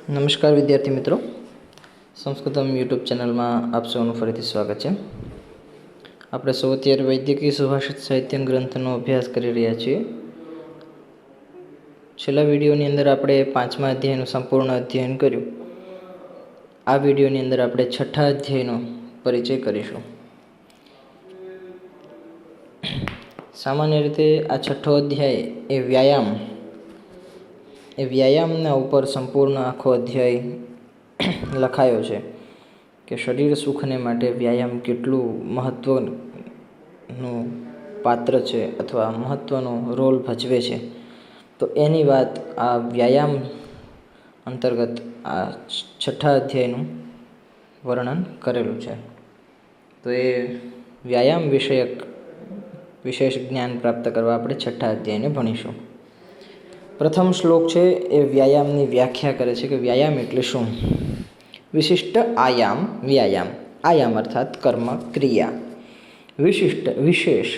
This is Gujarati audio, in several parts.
નમસ્કાર વિદ્યાર્થી મિત્રો, સંસ્કૃતમ યુટ્યુબ ચેનલમાં આપ સૌનું ફરીથી સ્વાગત છે. આપણે સૌ અત્યારે વૈદિકી સુભાષિત સાહિત્ય ગ્રંથનો અભ્યાસ કરી રહ્યા છીએ. છેલ્લા વિડીયોની અંદર આપણે 5મા અધ્યાયનું સંપૂર્ણ અધ્યયન કર્યું. આ વિડીયોની અંદર આપણે 6ઠા અધ્યાયનો પરિચય કરીશું. સામાન્ય રીતે આ 6ઠ્ઠો અધ્યાય એ વ્યાયામના ઉપર સંપૂર્ણ આખો અધ્યાય લખાયો છે કે શરીર સુખને માટે વ્યાયામ કેટલું મહત્ત્વનું પાત્ર છે અથવા મહત્ત્વનો રોલ ભજવે છે. તો એની વાત આ વ્યાયામ અંતર્ગત આ 6ઠ્ઠા અધ્યાયનું વર્ણન કરેલું છે. તો એ વ્યાયામ વિષયક વિશેષ જ્ઞાન પ્રાપ્ત કરવા આપણે 6ઠ્ઠા અધ્યાયને ભણીશું. પ્રથમ શ્લોક છે એ વ્યાયામની વ્યાખ્યા કરે છે કે વ્યાયામ એટલે શું. વિશિષ્ટ આયામ વ્યાયામ. આયામ અર્થાત કર્મ ક્રિયા. વિશિષ્ટ વિશેષ.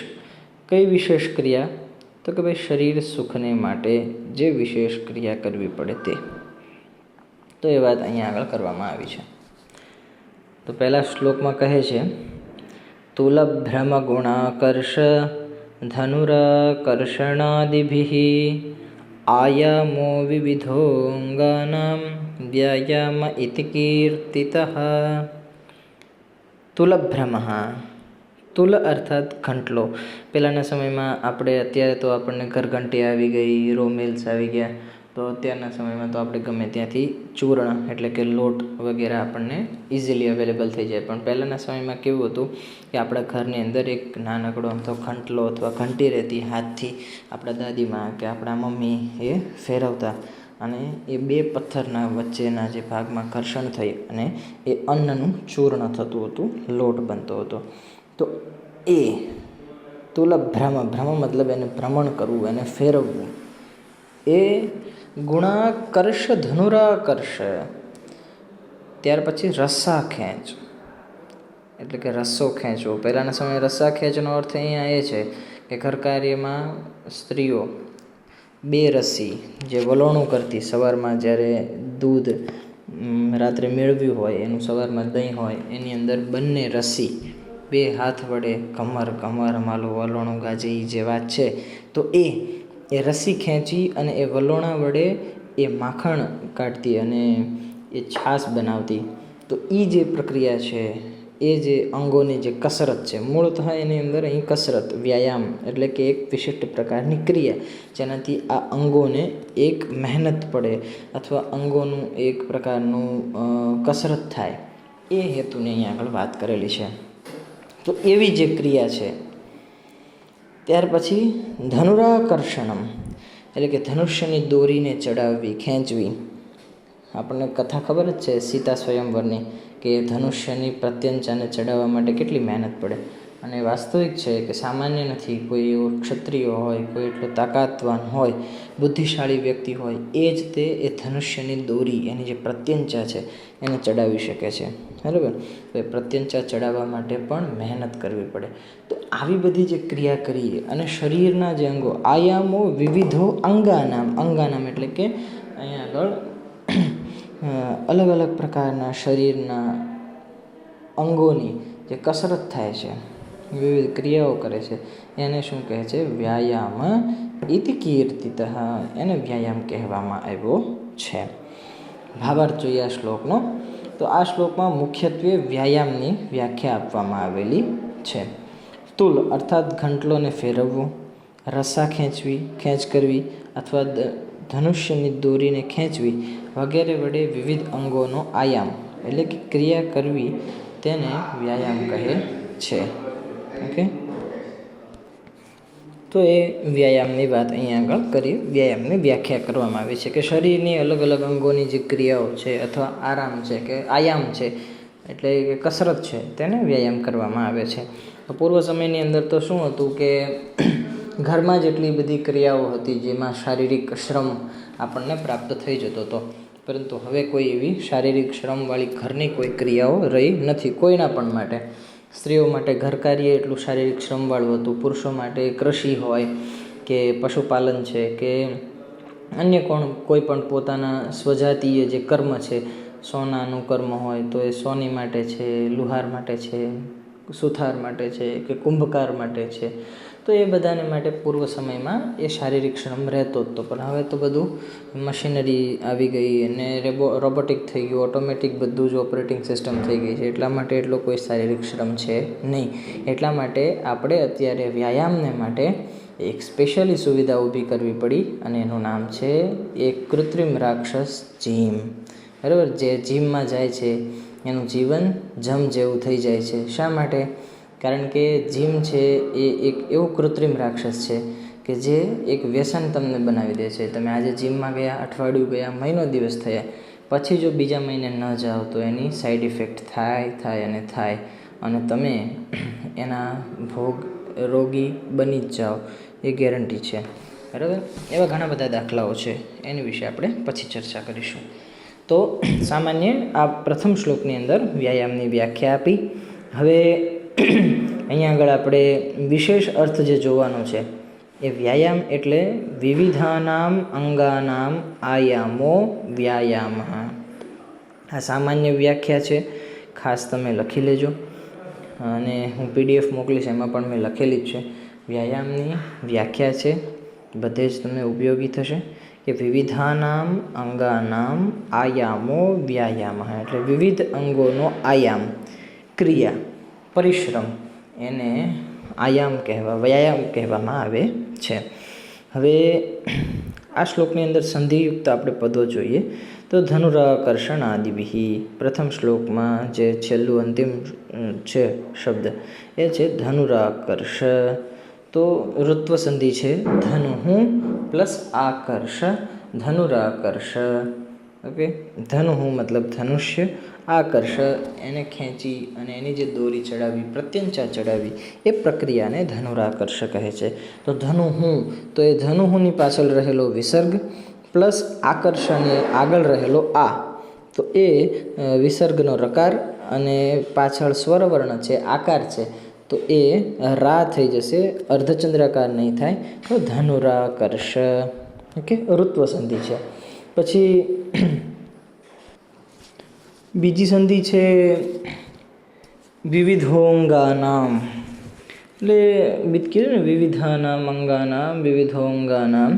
કઈ વિશેષ ક્રિયા? તો કે ભાઈ શરીર સુખને માટે જે વિશેષ ક્રિયા કરવી પડે તે. તો એ વાત અહીંયા આગળ કરવામાં આવી છે. તો પહેલા શ્લોકમાં કહે છે તુલભ્રમ ગુણાકર્ષ ધનુરાકર્ષણાદિભિઃ આયામો વિવિધોંગાનામ વ્યાયામ ઇતિ કીર્તિતઃ. તુલભ્રમઃ. તુલ અર્થાત ઘંટલો. પહેલાંના સમયમાં અત્યારે તો આપણને ઘરઘંટી આવી ગઈ, રોમિલ્સ આવી ગયા. તો અત્યારના સમયમાં તો આપણે ગમે ત્યાંથી ચૂર્ણ એટલે કે લોટ વગેરે આપણને ઇઝીલી અવેલેબલ થઈ જાય. પણ પહેલાંના સમયમાં કેવું હતું કે આપણા ઘરની અંદર એક નાનકડો અમથો ઘંટલો અથવા ઘંટી રહેતી, હાથથી આપણા દાદીમાં કે આપણા મમ્મી એ ફેરવતા અને એ બે પથ્થરના વચ્ચેના જે ભાગમાં ઘર્ષણ થઈ અને એ અન્નનું ચૂર્ણ થતું હતું, લોટ બનતો હતો. તો એ તુલભ્રમ. ભ્રમ મતલબ એને ભ્રમણ કરવું, એને ફેરવવું. એ ગુણાકર્ષ ધનુરાકર્ષ. ત્યાર પછી રસ્સા ખેંચ એટલે કે રસ્સો ખેંચવો. પહેલાંના સમયે રસ્સા ખેંચનો અર્થ અહીંયા એ છે કે ઘરકાર્યમાં સ્ત્રીઓ બે રસ્સી જે વલોણું કરતી, સવારમાં જ્યારે દૂધ રાત્રે મેળવ્યું હોય એનું સવારમાં દહીં હોય એની અંદર બંને રસ્સી બે હાથ વડે કમર માલું વલોણું ગાજે જે વાત છે. તો એ રસ્સી ખેંચી અને એ વલોણા વડે એ માખણ કાઢતી અને એ છાશ બનાવતી. તો એ જે પ્રક્રિયા છે, એ જે અંગોની જે કસરત છે, મૂળતઃ એની અંદર અહીં કસરત વ્યાયામ એટલે કે એક વિશિષ્ટ પ્રકારની ક્રિયા જેનાથી આ અંગોને એક મહેનત પડે અથવા અંગોનું એક પ્રકારનું કસરત થાય, એ હેતુની અહીં આગળ વાત કરેલી છે. તો એવી જે ક્રિયા છે. ત્યાર પછી ધનુરાકર્ષણમ એટલે કે ધનુષ્યની દોરીને ચડાવવી, ખેંચવી. આપણને કથા ખબર જ છે સીતા સ્વયંવરની કે ધનુષ્યની પ્રત્યંચાને ચડાવવા માટે કેટલી મહેનત પડે. અને વાસ્તવિક છે કે સામાન્ય નથી. કોઈ એવો ક્ષત્રિય હોય, કોઈ એટલો તાકાતવાન હોય, બુદ્ધિશાળી વ્યક્તિ હોય, એ જ તે એ ધનુષ્યની દોરી એની જે પ્રત્યંચા છે એને ચડાવી શકે છે. બરાબર? તો એ પ્રત્યંચા ચડાવવા માટે પણ મહેનત કરવી પડે. તો આવી બધી જે ક્રિયા કરીએ અને શરીરના જે અંગો આયામો વિવિધો અંગાનામ એટલે કે અહીંયા આગળ અલગ અલગ પ્રકારના શરીરના અંગોની જે કસરત થાય છે, વિવિધ ક્રિયાઓ કરે છે, એને શું કહે છે? વ્યાયામ ઇતિ કીર્તિતઃ. એને વ્યાયામ કહેવામાં આવ્યો છે. ભાવાર્થ જોઈએ આ શ્લોકનો. તો આ શ્લોકમાં મુખ્યત્વે વ્યાયામની વ્યાખ્યા આપવામાં આવેલી છે. તુલ અર્થાત ઘંટલોને ફેરવવું, રસ્સા ખેંચ કરવી અથવા ધનુષ્યની દોરીને ખેંચવી વગેરે વડે વિવિધ અંગોનો આયામ એટલે કે ક્રિયા કરવી, તેને વ્યાયામ કહે છે. ઓકે, તો એ વ્યાયામની વાત અહીંયા આગળ કરી. વ્યાયામની વ્યાખ્યા કરવામાં આવી છે કે શરીરની અલગ અલગ અંગોની જે ક્રિયાઓ છે અથવા આરામ છે કે આયામ છે એટલે કે કસરત છે, તેને વ્યાયામ કરવામાં આવે છે. પૂર્વ સમયની અંદર તો શું હતું કે ઘરમાં જેટલી બધી ક્રિયાઓ હતી જેમાં શારીરિક શ્રમ આપણને પ્રાપ્ત થઈ જતો હતો, પરંતુ હવે કોઈ એવી શારીરિક શ્રમવાળી ઘરની કોઈ ક્રિયાઓ રહી નથી કોઈના પણ માટે. સ્ત્રીઓ માટે ઘરકાર્ય એટલું શારીરિક શ્રમવાળું હતું. પુરુષો માટે કૃષિ હોય કે પશુપાલન છે કે અન્ય કોઈ પણ પોતાના સ્વજાતીય જે કર્મ છે, સોનાનું કર્મ હોય તો એ સોની માટે છે, લુહાર માટે છે, સુથાર માટે છે કે કુંભકાર માટે છે, તો એ બધાને માટે પૂર્વ સમયમાં એ શારીરિક શ્રમ રહેતો જ હતો. પણ હવે તો બધું મશીનરી આવી ગઈ અને રોબોટિક થઈ ગયું, ઓટોમેટિક બધું જ ઓપરેટિંગ સિસ્ટમ થઈ ગઈ છે, એટલા માટે એટલો કોઈ શારીરિક શ્રમ છે નહીં. એટલા માટે આપણે અત્યારે વ્યાયામને માટે એક સ્પેશિયલી સુવિધા ઊભી કરવી પડી અને એનું નામ છે એક કૃત્રિમ રાક્ષસ જીમ. બરાબર, જે જીમમાં જાય છે એનું જીવન જમ જેવું થઈ જાય છે. શા માટે? કારણ કે જીમ છે એ એક એવું કૃત્રિમ રાક્ષસ છે કે જે એક વ્યસન તમને બનાવી દે છે. તમે આજે જીમમાં ગયા, અઠવાડિયું ગયા, મહિનો દિવસ થયા, પછી જો બીજા મહિને ન જાઓ તો એની સાઈડ ઇફેક્ટ થાય અને તમે એના રોગી બની જ જાઓ, એ ગેરંટી છે. બરાબર, એવા ઘણા બધા દાખલાઓ છે, એની વિશે આપણે પછી ચર્ચા કરીશું. તો સામાન્ય આ પ્રથમ શ્લોકની અંદર વ્યાયામની વ્યાખ્યા આપી. હવે અહીંયા આગળ આપણે વિશેષ અર્થ જે જોવાનો છે એ વ્યાયામ એટલે વિવિધાનામ અંગાનામ આયામો વ્યાયામ. આ સામાન્ય વ્યાખ્યા છે, ખાસ તમે લખી લેજો અને હું PDF મોકલીશ, એમાં પણ મેં લખેલી જ છે. વ્યાયામની વ્યાખ્યા છે, બધે જ તમને ઉપયોગી થશે કે વિવિધાનામ અંગાનામ આયામો વ્યાયામ, એટલે વિવિધ અંગોનો આયામ, ક્રિયા, પરિશ્રમ, એને વ્યાયામ કહેવામાં આવે છે. હવે આ શ્લોકની અંદર સંધિયુક્ત આપણે પદો જોઈએ તો ધનુરાકર્ષણ આદિભિ. પ્રથમ શ્લોકમાં જે છેલ્લું અંતિમ છે શબ્દ એ છે ધનુરાકર્ષ. તો ઋત્વ સંધિ છે ધનુઃ પ્લસ આકર્ષ, ધનુરાકર્ષ. ઓકે, ધનુઃ મતલબ ધનુષ્ય, આકર્ષ એને ખેંચી અને એની જે દોરી ચડાવી, પ્રત્યંચા ચડાવી, એ પ્રક્રિયાને ધનુરાકર્ષ કહે છે. તો ધનુઃ, તો એ ધનુઃની પાછળ રહેલો વિસર્ગ પ્લસ આકર્ષણની આગળ રહેલો આ, તો એ વિસર્ગનો રકાર અને પાછળ સ્વરવર્ણ છે, આકાર છે, તો એ રા થઈ જશે, અર્ધચંદ્રાકાર નહીં થાય, તો ધનુરાકર્ષ. ઓકે, ઋત્વ સંધિ છે. પછી બીજી સંધિ છે વિવિધોંગાનામ. એટલે કીધું ને વિવિધાનામ અંગાનામ વિવિધોંગાનામ,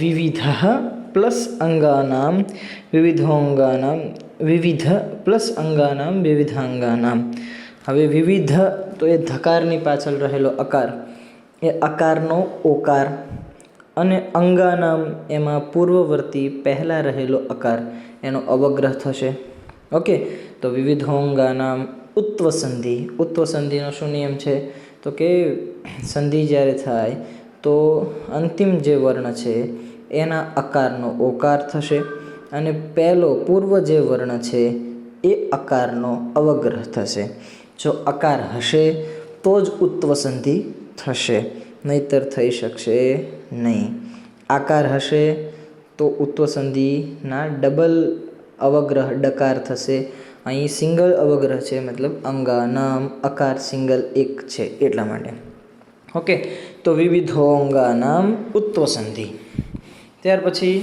વિવિધ પ્લસ અંગાનામ વિવિધોંગાનામ, વિવિધ પ્લસ અંગાનામ વિવિધાંગાનામ. હવે વિવિધ તો એ ધકારની પાછળ રહેલો અકાર, એ અકારનો ઓકાર, અને અંગાનામ એમાં પૂર્વવર્તી પહેલાં રહેલો અકાર, એનો અવગ્રહ થશે. ઓકે, તો વિવિધોંગાનામ ઉત્વ સંધિ. ઉત્વ સંધિનો શું નિયમ છે? તો કે સંધિ જ્યારે થાય તો અંતિમ જે વર્ણ છે એના અકારનો ઓકાર થશે અને પહેલો પૂર્વ જે વર્ણ છે એ અકારનો અવગ્રહ થશે. જો અકાર હશે તો જ ઉત્વ સંધિ થશે, નહીંતર થઈ શકશે નહીં. આકાર હશે તો ઉત્વ સંધિના ડબલ અવગ્રહ ડકાર થશે. અહીં સિંગલ અવગ્રહ છે, મતલબ અંગાનામ, અકાર સિંગલ એક છે એટલા માટે. ઓકે, તો વિવિધોંગાનામ ઉત્વ સંધિ. ત્યાર પછી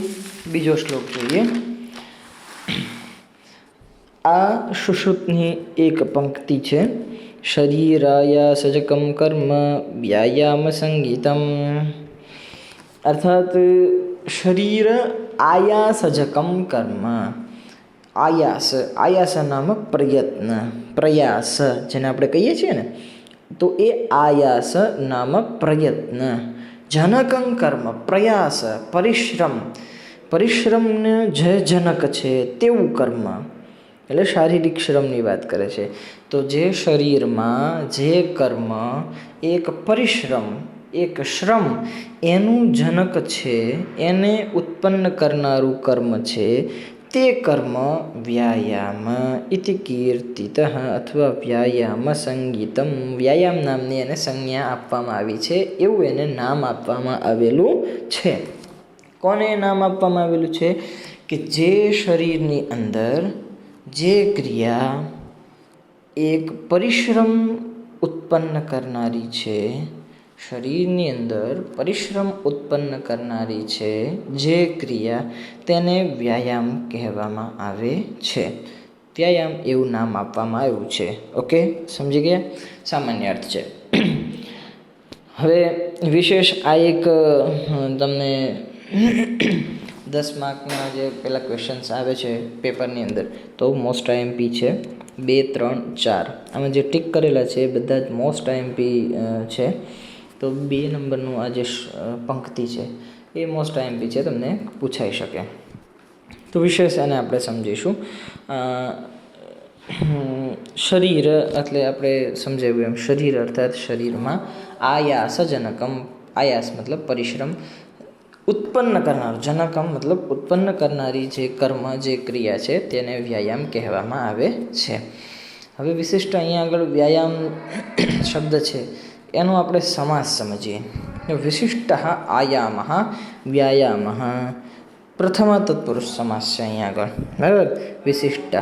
બીજો શ્લોક જોઈએ. આ સુશ્રુતની એક પંક્તિ છે, શરીરાયા સજકમ કર્મ વ્યાયામ સંગીતમ. અર્થાત શરીર આયાસજકમ કર્મ. આયાસ નામક પ્રયત્ન, પ્રયાસ જેને આપણે કહીએ છીએ ને, તો એ આયાસ નામક પ્રયત્ન. જનકં કર્મ, પ્રયાસ, પરિશ્રમને જે જનક છે તેવું કર્મ, એટલે શારીરિક શ્રમની વાત કરે છે. તો જે શરીરમાં જે કર્મ એક પરિશ્રમ, એક શ્રમ એનું જનક છે, એને ઉત્પન્ન કરનારું કર્મ છે, તે કર્મ વ્યાયામ ઇતિ કીર્તિતઃ અથવા વ્યાયામ સંગીતમ. વ્યાયામ નામની એને સંજ્ઞા આપવામાં આવી છે, એવું એને નામ આપવામાં આવેલું છે. કોને નામ આપવામાં આવેલું છે? કે જે શરીરની અંદર જે ક્રિયા એક પરિશ્રમ ઉત્પન્ન કરનારી છે, શરીરની અંદર પરિશ્રમ ઉત્પન્ન કરનારી છે જે ક્રિયા તેને વ્યાયામ કહેવામાં આવે છે. વ્યાયામ એવું નામ આપવામાં આવ્યું છે. ઓકે, સમજી ગયા? સામાન્ય અર્થ છે. હવે વિશેષ આ એક તમને 10 માર્કના જે પેલા ક્વેશ્ચન્સ આવે છે પેપરની અંદર, તો મોસ્ટ આઈએમપી છે 2, 3, 4. આમાં જે ટિક કરેલા છે એ બધા જ મોસ્ટ આઈએમપી છે. તો 2 નંબરનું આ જે પંક્તિ છે એ મોસ્ટ આઈએમપી છે, તમને પૂછાઈ શકે. તો વિશેષ એને આપણે સમજીશું. શરીર એટલે આપણે સમજાવ્યું એમ, શરીર અર્થાત શરીરમાં આયાસજનકમ, આયાસ મતલબ પરિશ્રમ, ઉત્પન્ન કરનાર, જનકમ મતલબ ઉત્પન્ન કરનારી જે કર્મ, જે ક્રિયા છે તેને વ્યાયામ કહેવામાં આવે છે. હવે વિશિષ્ટ અહીંયા આગળ વ્યાયામ શબ્દ છે એનો આપણે સમાસ સમજીએ. વિશિષ્ટ આયામ વ્યાયામ, પ્રથમ તત્પુરુષ સમાસ છે અહીંયા આગળ, બરાબર. વિશિષ્ટ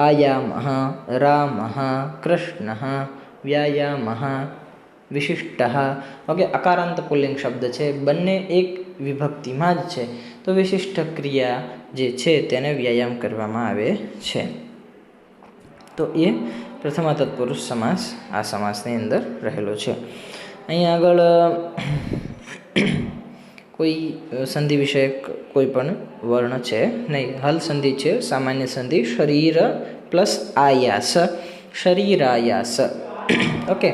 આયામ રામ કૃષ્ણ વ્યાયામ વિશિષ્ટ. ઓકે, અકારાંત પુલ્લિંગ શબ્દ છે, બંને એક વિભક્તિમાં જ છે. તો વિશિષ્ટ ક્રિયા જે છે તેને વ્યાયામ કરવામાં આવે છે. તો એ પ્રથમ તત્પુરુષ સમાસ આ સમાસની અંદર રહેલો છે. અહીંયા આગળ કોઈ સંધિ વિષયક કોઈ પણ વર્ણ છે નહીં. હલ સંધિ છે, સામાન્ય સંધિ, શરીર પ્લસ આયાસ, શરીરાયાસ. ઓકે,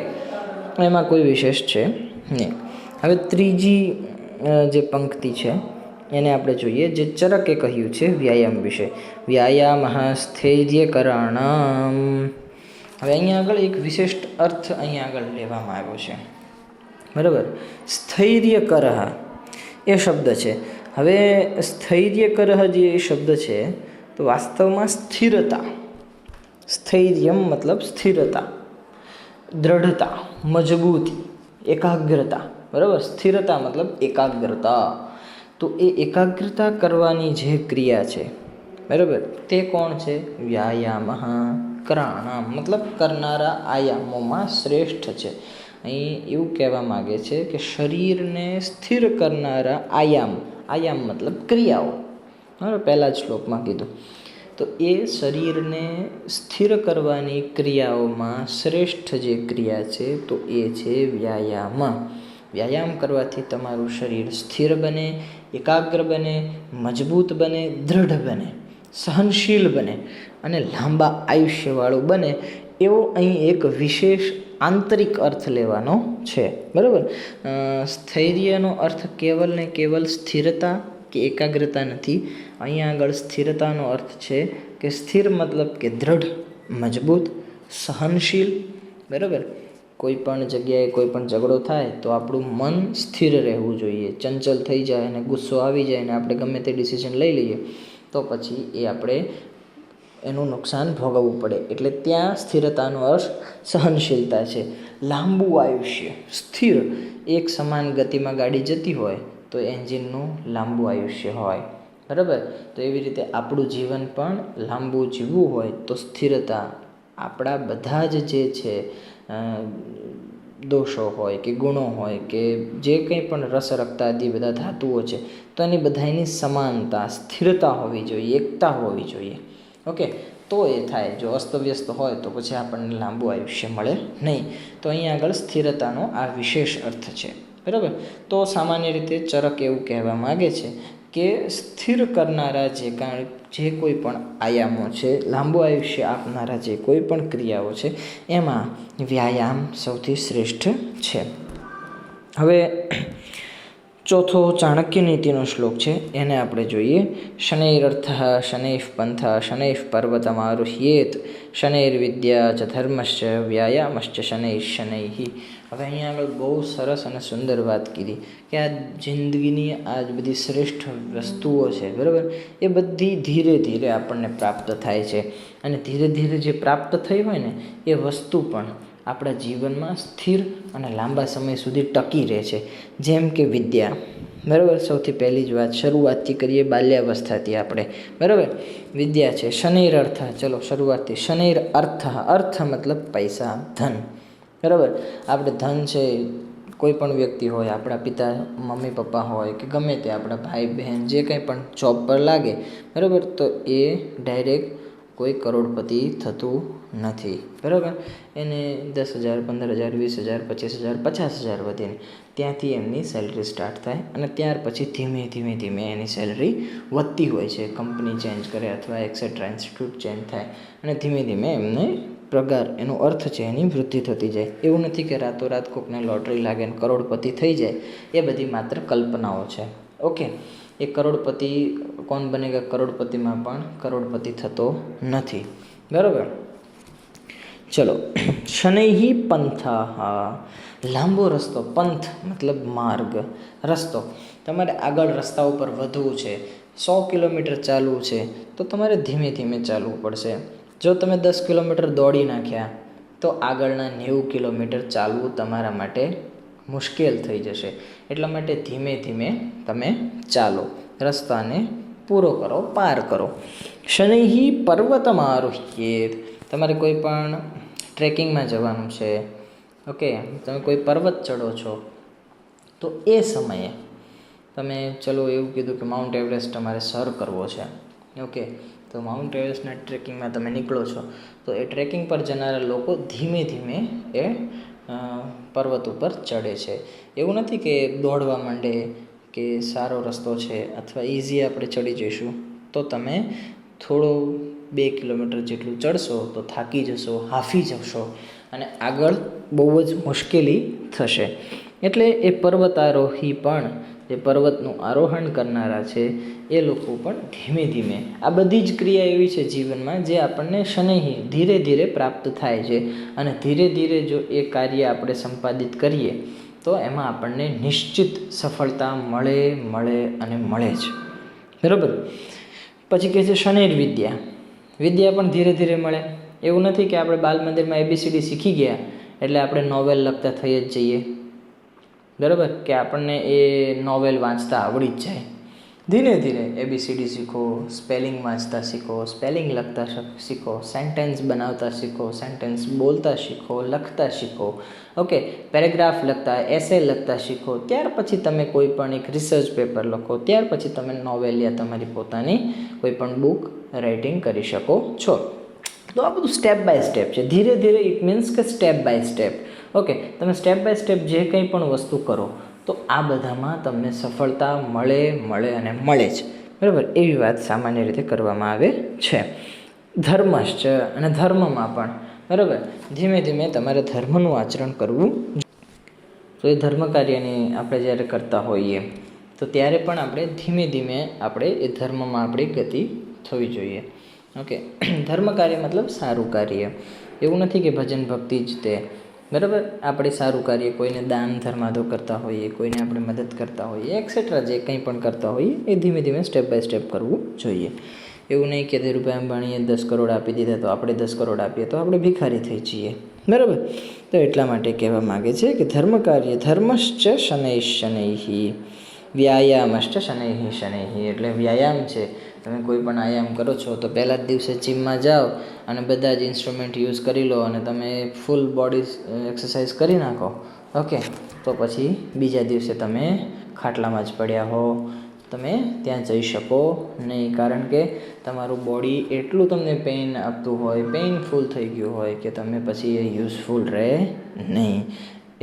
એમાં કોઈ વિશેષ છે નહીં. હવે ત્રીજી જે પંક્તિ છે એને આપણે જોઈએ, જે ચરકે કહ્યું છે વ્યાયામ વિશે. વ્યાયામ સ્થૈર્યકરણમ. હવે અહીંયા આગળ એક વિશિષ્ટ અર્થ અહીંયા આગળ લેવામાં આવ્યો છે, બરાબર. સ્થૈર્યકર એ શબ્દ છે. હવે સ્થૈર્યકર જે શબ્દ છે તો વાસ્તવમાં સ્થિરતા, સ્થૈર્યમ મતલબ સ્થિરતા, દ્રઢતા, મજબૂતી, એકાગ્રતા, બરાબર. સ્થિરતા મતલબ એકાગ્રતા. તો એ એકાગ્રતા કરવાની જે ક્રિયા છે, બરાબર, તે કોણ છે? વ્યાયામ કરાણામ મતલબ કરનારા આયામોમાં શ્રેષ્ઠ છે. અહીં એવું કહેવા માગે છે કે શરીરને સ્થિર કરનારા આયામ, આયામ મતલબ ક્રિયાઓ, બરાબર, પહેલા જ શ્લોકમાં કીધું. તો એ શરીરને સ્થિર કરવાની ક્રિયાઓમાં શ્રેષ્ઠ જે ક્રિયા છે તો એ છે વ્યાયામ. વ્યાયામ કરવાથી તમારું શરીર સ્થિર બને, એકાગ્ર બને, મજબૂત બને, દ્રઢ બને, સહનશીલ બને અને લાંબા આયુષ્યવાળું બને, એવો અહીં એક વિશેષ આંતરિક અર્થ લેવાનો છે, બરાબર. સ્થૈર્યનો અર્થ કેવલ ને કેવલ સ્થિરતા કે એકાગ્રતા નથી. અહીંયા આગળ સ્થિરતાનો અર્થ છે કે સ્થિર મતલબ કે દ્રઢ, મજબૂત, સહનશીલ, બરાબર. કોઈ પણ જગ્યાએ કોઈ પણ ઝઘડો થાય તો આપણું મન સ્થિર રહેવું જોઈએ. ચંચલ થઈ જાય અને ગુસ્સો આવી જાય અને આપણે ગમે તે ડિસિઝન લઈ લઈએ તો પછી એ આપણે એનું નુકસાન ભોગવવું પડે. એટલે ત્યાં સ્થિરતાનો અર્થ સહનશીલતા છે. લાંબુ આયુષ્ય, સ્થિર, એક સમાન ગતિમાં ગાડી જતી હોય તો એન્જિનનું લાંબુ આયુષ્ય હોય, બરાબર. તો એવી રીતે આપણું જીવન પણ લાંબુ જીવવું હોય તો સ્થિરતા, આપણા બધા જ જે છે દોષો હોય કે ગુણો હોય કે જે કંઈ પણ રસ રક્તાદી બધા ધાતુઓ છે તો એની બધાની સમાનતા, સ્થિરતા હોવી જોઈએ, એકતા હોવી જોઈએ. ઓકે, તો એ થાય. જો અસ્તવ્યસ્ત હોય તો પછી આપણને લાંબુ આયુષ્ય મળે નહીં. તો અહીંયા આગળ સ્થિરતાનો આ વિશેષ અર્થ છે, બરાબર. તો સામાન્ય રીતે ચરક એવું કહેવા માગે છે કે સ્થિર કરનારા જે કોઈ પણ આયામો છે, લાંબુ આયુષ્ય આપનારા જે કોઈ પણ ક્રિયાઓ છે એમાં વ્યાયામ સૌથી શ્રેષ્ઠ છે. હવે ચોથો ચાણક્ય નીતિનો શ્લોક છે એને આપણે જોઈએ. શનૈરર્થ શનૈઃ પંથ શનૈઃ પર્વતમારુહ્યેત શનૈર્વિદ્યા ચ ધર્મશ્ચ વ્યાયામશ્ચ શનૈઃ શનૈઃ. હવે અહીંયા આગળ બહુ સરસ અને સુંદર વાત કીધી કે આ જિંદગીની આ બધી શ્રેષ્ઠ વસ્તુઓ છે, બરાબર, એ બધી ધીરે ધીરે આપણને પ્રાપ્ત થાય છે. અને ધીરે ધીરે જે પ્રાપ્ત થઈ હોય ને એ વસ્તુ પણ આપણા જીવનમાં સ્થિર અને લાંબા સમય સુધી ટકી રહે છે. જેમ કે વિદ્યા, બરાબર. સૌથી પહેલી જ વાત શરૂઆતથી કરીએ, બાલ્યાવસ્થાથી આપણે, બરાબર. વિદ્યા છે. શનૈર અર્થ, ચલો શરૂઆતથી. શનૈર અર્થ, અર્થ મતલબ પૈસા, ધન, બરાબર. આપણે ધન છે કોઈ પણ વ્યક્તિ હોય, આપણા પિતા મમ્મી પપ્પા હોય કે ગમે તે આપણા ભાઈ બહેન જે કંઈ પણ જોબ પર લાગે, બરાબર, તો એ ડાયરેક્ટ કોઈ કરોડપતિ થતું નથી, બરાબર. એને 10,000, 15,000, 20,000, 25,000, 50,000 વધીને ત્યાંથી એમની સેલરી સ્ટાર્ટ થાય અને ત્યાર પછી ધીમે ધીમે ધીમે એની સેલરી વધતી હોય છે. કંપની ચેન્જ કરે અથવા એક્સેટ્રા ઇન્સ્ટિટ્યૂટ ચેન્જ થાય અને ધીમે ધીમે એમને પગાર, એનો અર્થ છે એની વૃદ્ધિ થતી જાય. એવું નથી કે રાતોરાત કોકને લોટરી લાગે ને કરોડપતિ થઈ જાય, એ બધી માત્ર કલ્પનાઓ છે. ઓકે, એ કરોડપતિ કોણ બનેગા કરોડપતિમાં પણ કરોડપતિ થતો નથી, બરાબર. ચલો, શનૈહી પંથાહ, લાંબો રસ્તો, પંથ મતલબ માર્ગ, રસ્તો. તમારે આગળ રસ્તા ઉપર વધવું છે, 100 કિલોમીટર ચાલવું છે, તો તમારે ધીમે ધીમે ચાલવું પડશે. જો તમે 10 કિલોમીટર દોડી નાખ્યા તો આગળના 90 કિલોમીટર ચાલવું તમારા માટે મુશ્કેલ થઈ જશે. એટલા માટે ધીમે ધીમે તમે ચાલો, રસ્તાને પૂરો કરો, પાર કરો. શનૈહી પર્વતમારોહ્યેત, તમારે કોઈ પણ ટ્રેકિંગમાં જવાનું છે, ઓકે, તમે કોઈ પર્વત ચડો છો, તો એ સમયે તમે ચલો એવું કીધું કે માઉન્ટ એવરેસ્ટ તમારે સર કરવો છે, ઓકે, તો માઉન્ટ એવરેસ્ટના ટ્રેકિંગમાં તમે નીકળો છો, તો એ ટ્રેકિંગ પર જનારા લોકો ધીમે ધીમે એ પર્વત ઉપર ચડે છે. એવું નથી કે દોડવા માંડે કે સારો રસ્તો છે અથવા ઇઝી આપણે ચડી જઈશું. તો તમે થોડો 2 કિલોમીટર જેટલું ચડશો તો થાકી જશો, હાંફી જશો અને આગળ બહુ જ મુશ્કેલી થશે. એટલે એ પર્વતારોહી પણ, જે પર્વતનું આરોહણ કરનારા છે, એ લોકો પણ ધીમે ધીમે, આ બધી જ ક્રિયા એવી છે જીવનમાં જે આપણને શનૈહી ધીરે ધીરે પ્રાપ્ત થાય છે. અને ધીરે ધીરે જો એ કાર્ય આપણે સંપાદિત કરીએ તો એમાં આપણને નિશ્ચિત સફળતા મળે અને મળે જ, બરાબર. પછી કહે છે શનૈર વિદ્યા, વિદ્યા પણ ધીરે ધીરે મળે. એવું નથી કે આપણે બાલ મંદિરમાં ABCD શીખી ગયા એટલે આપણે નોવેલ લખતા થઈ જ જઈએ, બરાબર, કે આપણને એ નોવેલ વાંચતા આવડી જ જાય. ધીરે ધીરે ABCD શીખો, સ્પેલિંગ વાંચતા શીખો, સ્પેલિંગ લખતા શીખો, સેન્ટેન્સ બનાવતા શીખો, સેન્ટેન્સ બોલતા શીખો, લખતા શીખો, ઓકે, પેરેગ્રાફ લખતા, એસે લખતા શીખો. ત્યાર પછી તમે કોઈ પણ એક રિસર્ચ પેપર લખો, ત્યાર પછી તમે નોવેલ યા તમારી પોતાની કોઈ પણ બુક રાઇટિંગ કરી શકો છો. તો આ બધું સ્ટેપ બાય સ્ટેપ છે. ધીરે ધીરે ઇટ મીન્સ કે સ્ટેપ બાય સ્ટેપ, ઓકે. તમે સ્ટેપ બાય સ્ટેપ જે કંઈ પણ વસ્તુ કરો તો આ બધામાં તમને સફળતા મળે અને મળે જ, બરાબર. એવી વાત સામાન્ય રીતે કરવામાં આવે છે. ધર્મશ્ચ, અને ધર્મમાં પણ, બરાબર, ધીમે ધીમે તમારે ધર્મનું આચરણ કરવું. તો એ ધર્મ કાર્યની આપણે જ્યારે કરતા હોઈએ તો ત્યારે પણ આપણે ધીમે ધીમે આપણે એ ધર્મમાં આપણી ગતિ થવી જોઈએ, ઓકે. ધર્મ કાર્ય મતલબ સારું કાર્ય. એવું નથી કે ભજન ભક્તિ જ તે, બરાબર. આપણે સારું કાર્ય, કોઈને દાન ધર્માદો કરતા હોઈએ, કોઈને આપણે મદદ કરતા હોઈએ, એક્સેટ્રા જે કંઈ પણ કરતા હોઈએ એ ધીમે ધીમે સ્ટેપ બાય સ્ટેપ કરવું જોઈએ. એવું નહીં કે ધીરુભાઈ અંબાણીએ 10 કરોડ આપી દીધા તો આપણે 10 કરોડ આપીએ તો આપણે ભિખારી થઈ જઈએ, બરાબર. તો એટલા માટે કહેવા માગે છે કે ધર્મ કાર્ય, ધર્મશ્ચ શનૈઃ વ્યાયામશ્ચ શનૈઃ, એટલે વ્યાયામ છે. તમે કોઈ પણ આયામ કરો છો તો પહેલા જ દિવસે જીમમાં જાઓ અને બધા જ ઇન્સ્ટ્રુમેન્ટ યુઝ કરી લો અને તમે ફૂલ બોડી એક્સરસાઇઝ કરી નાખો, ઓકે. તો પછી બીજા દિવસે તમે ખાટલામાં જ પડ્યા હો, તમે ત્યાં જઈ શકો નહીં, કારણ કે તમારું બોડી એટલું તમને પેઇન આપતું હોય, પેઇનફુલ થઈ ગયું હોય કે તમે પછી એ યુઝફુલ રહે નહીં.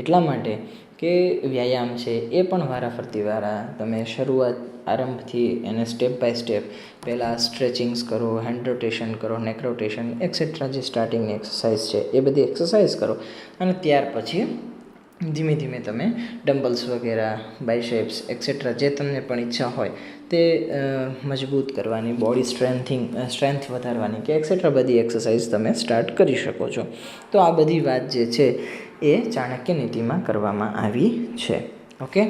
એટલા માટે કે વ્યાયામ છે એ પણ વારાફરતીવાળા તમે શરૂઆત આરંભથી એને સ્ટેપ બાય સ્ટેપ પહેલાં સ્ટ્રેચિંગ્સ કરો, હેન્ડ રોટેશન કરો, નેક રોટેશન એક્સેટ્રા જે સ્ટાર્ટિંગની એક્સરસાઇઝ છે એ બધી એક્સરસાઇઝ કરો અને ત્યાર પછી ધીમે ધીમે તમે ડમ્બલ્સ વગેરે, બાયસેપ્સ એક્સેટ્રા જે તમને પણ ઈચ્છા હોય તે મજબૂત કરવાની, બોડી સ્ટ્રેન્થ વધારવાની કે એક્સેટ્રા બધી એક્સરસાઇઝ તમે સ્ટાર્ટ કરી શકો છો. તો આ બધી વાત જે છે એ ચાણક્ય નીતિમાં કરવામાં આવી છે, ઓકે.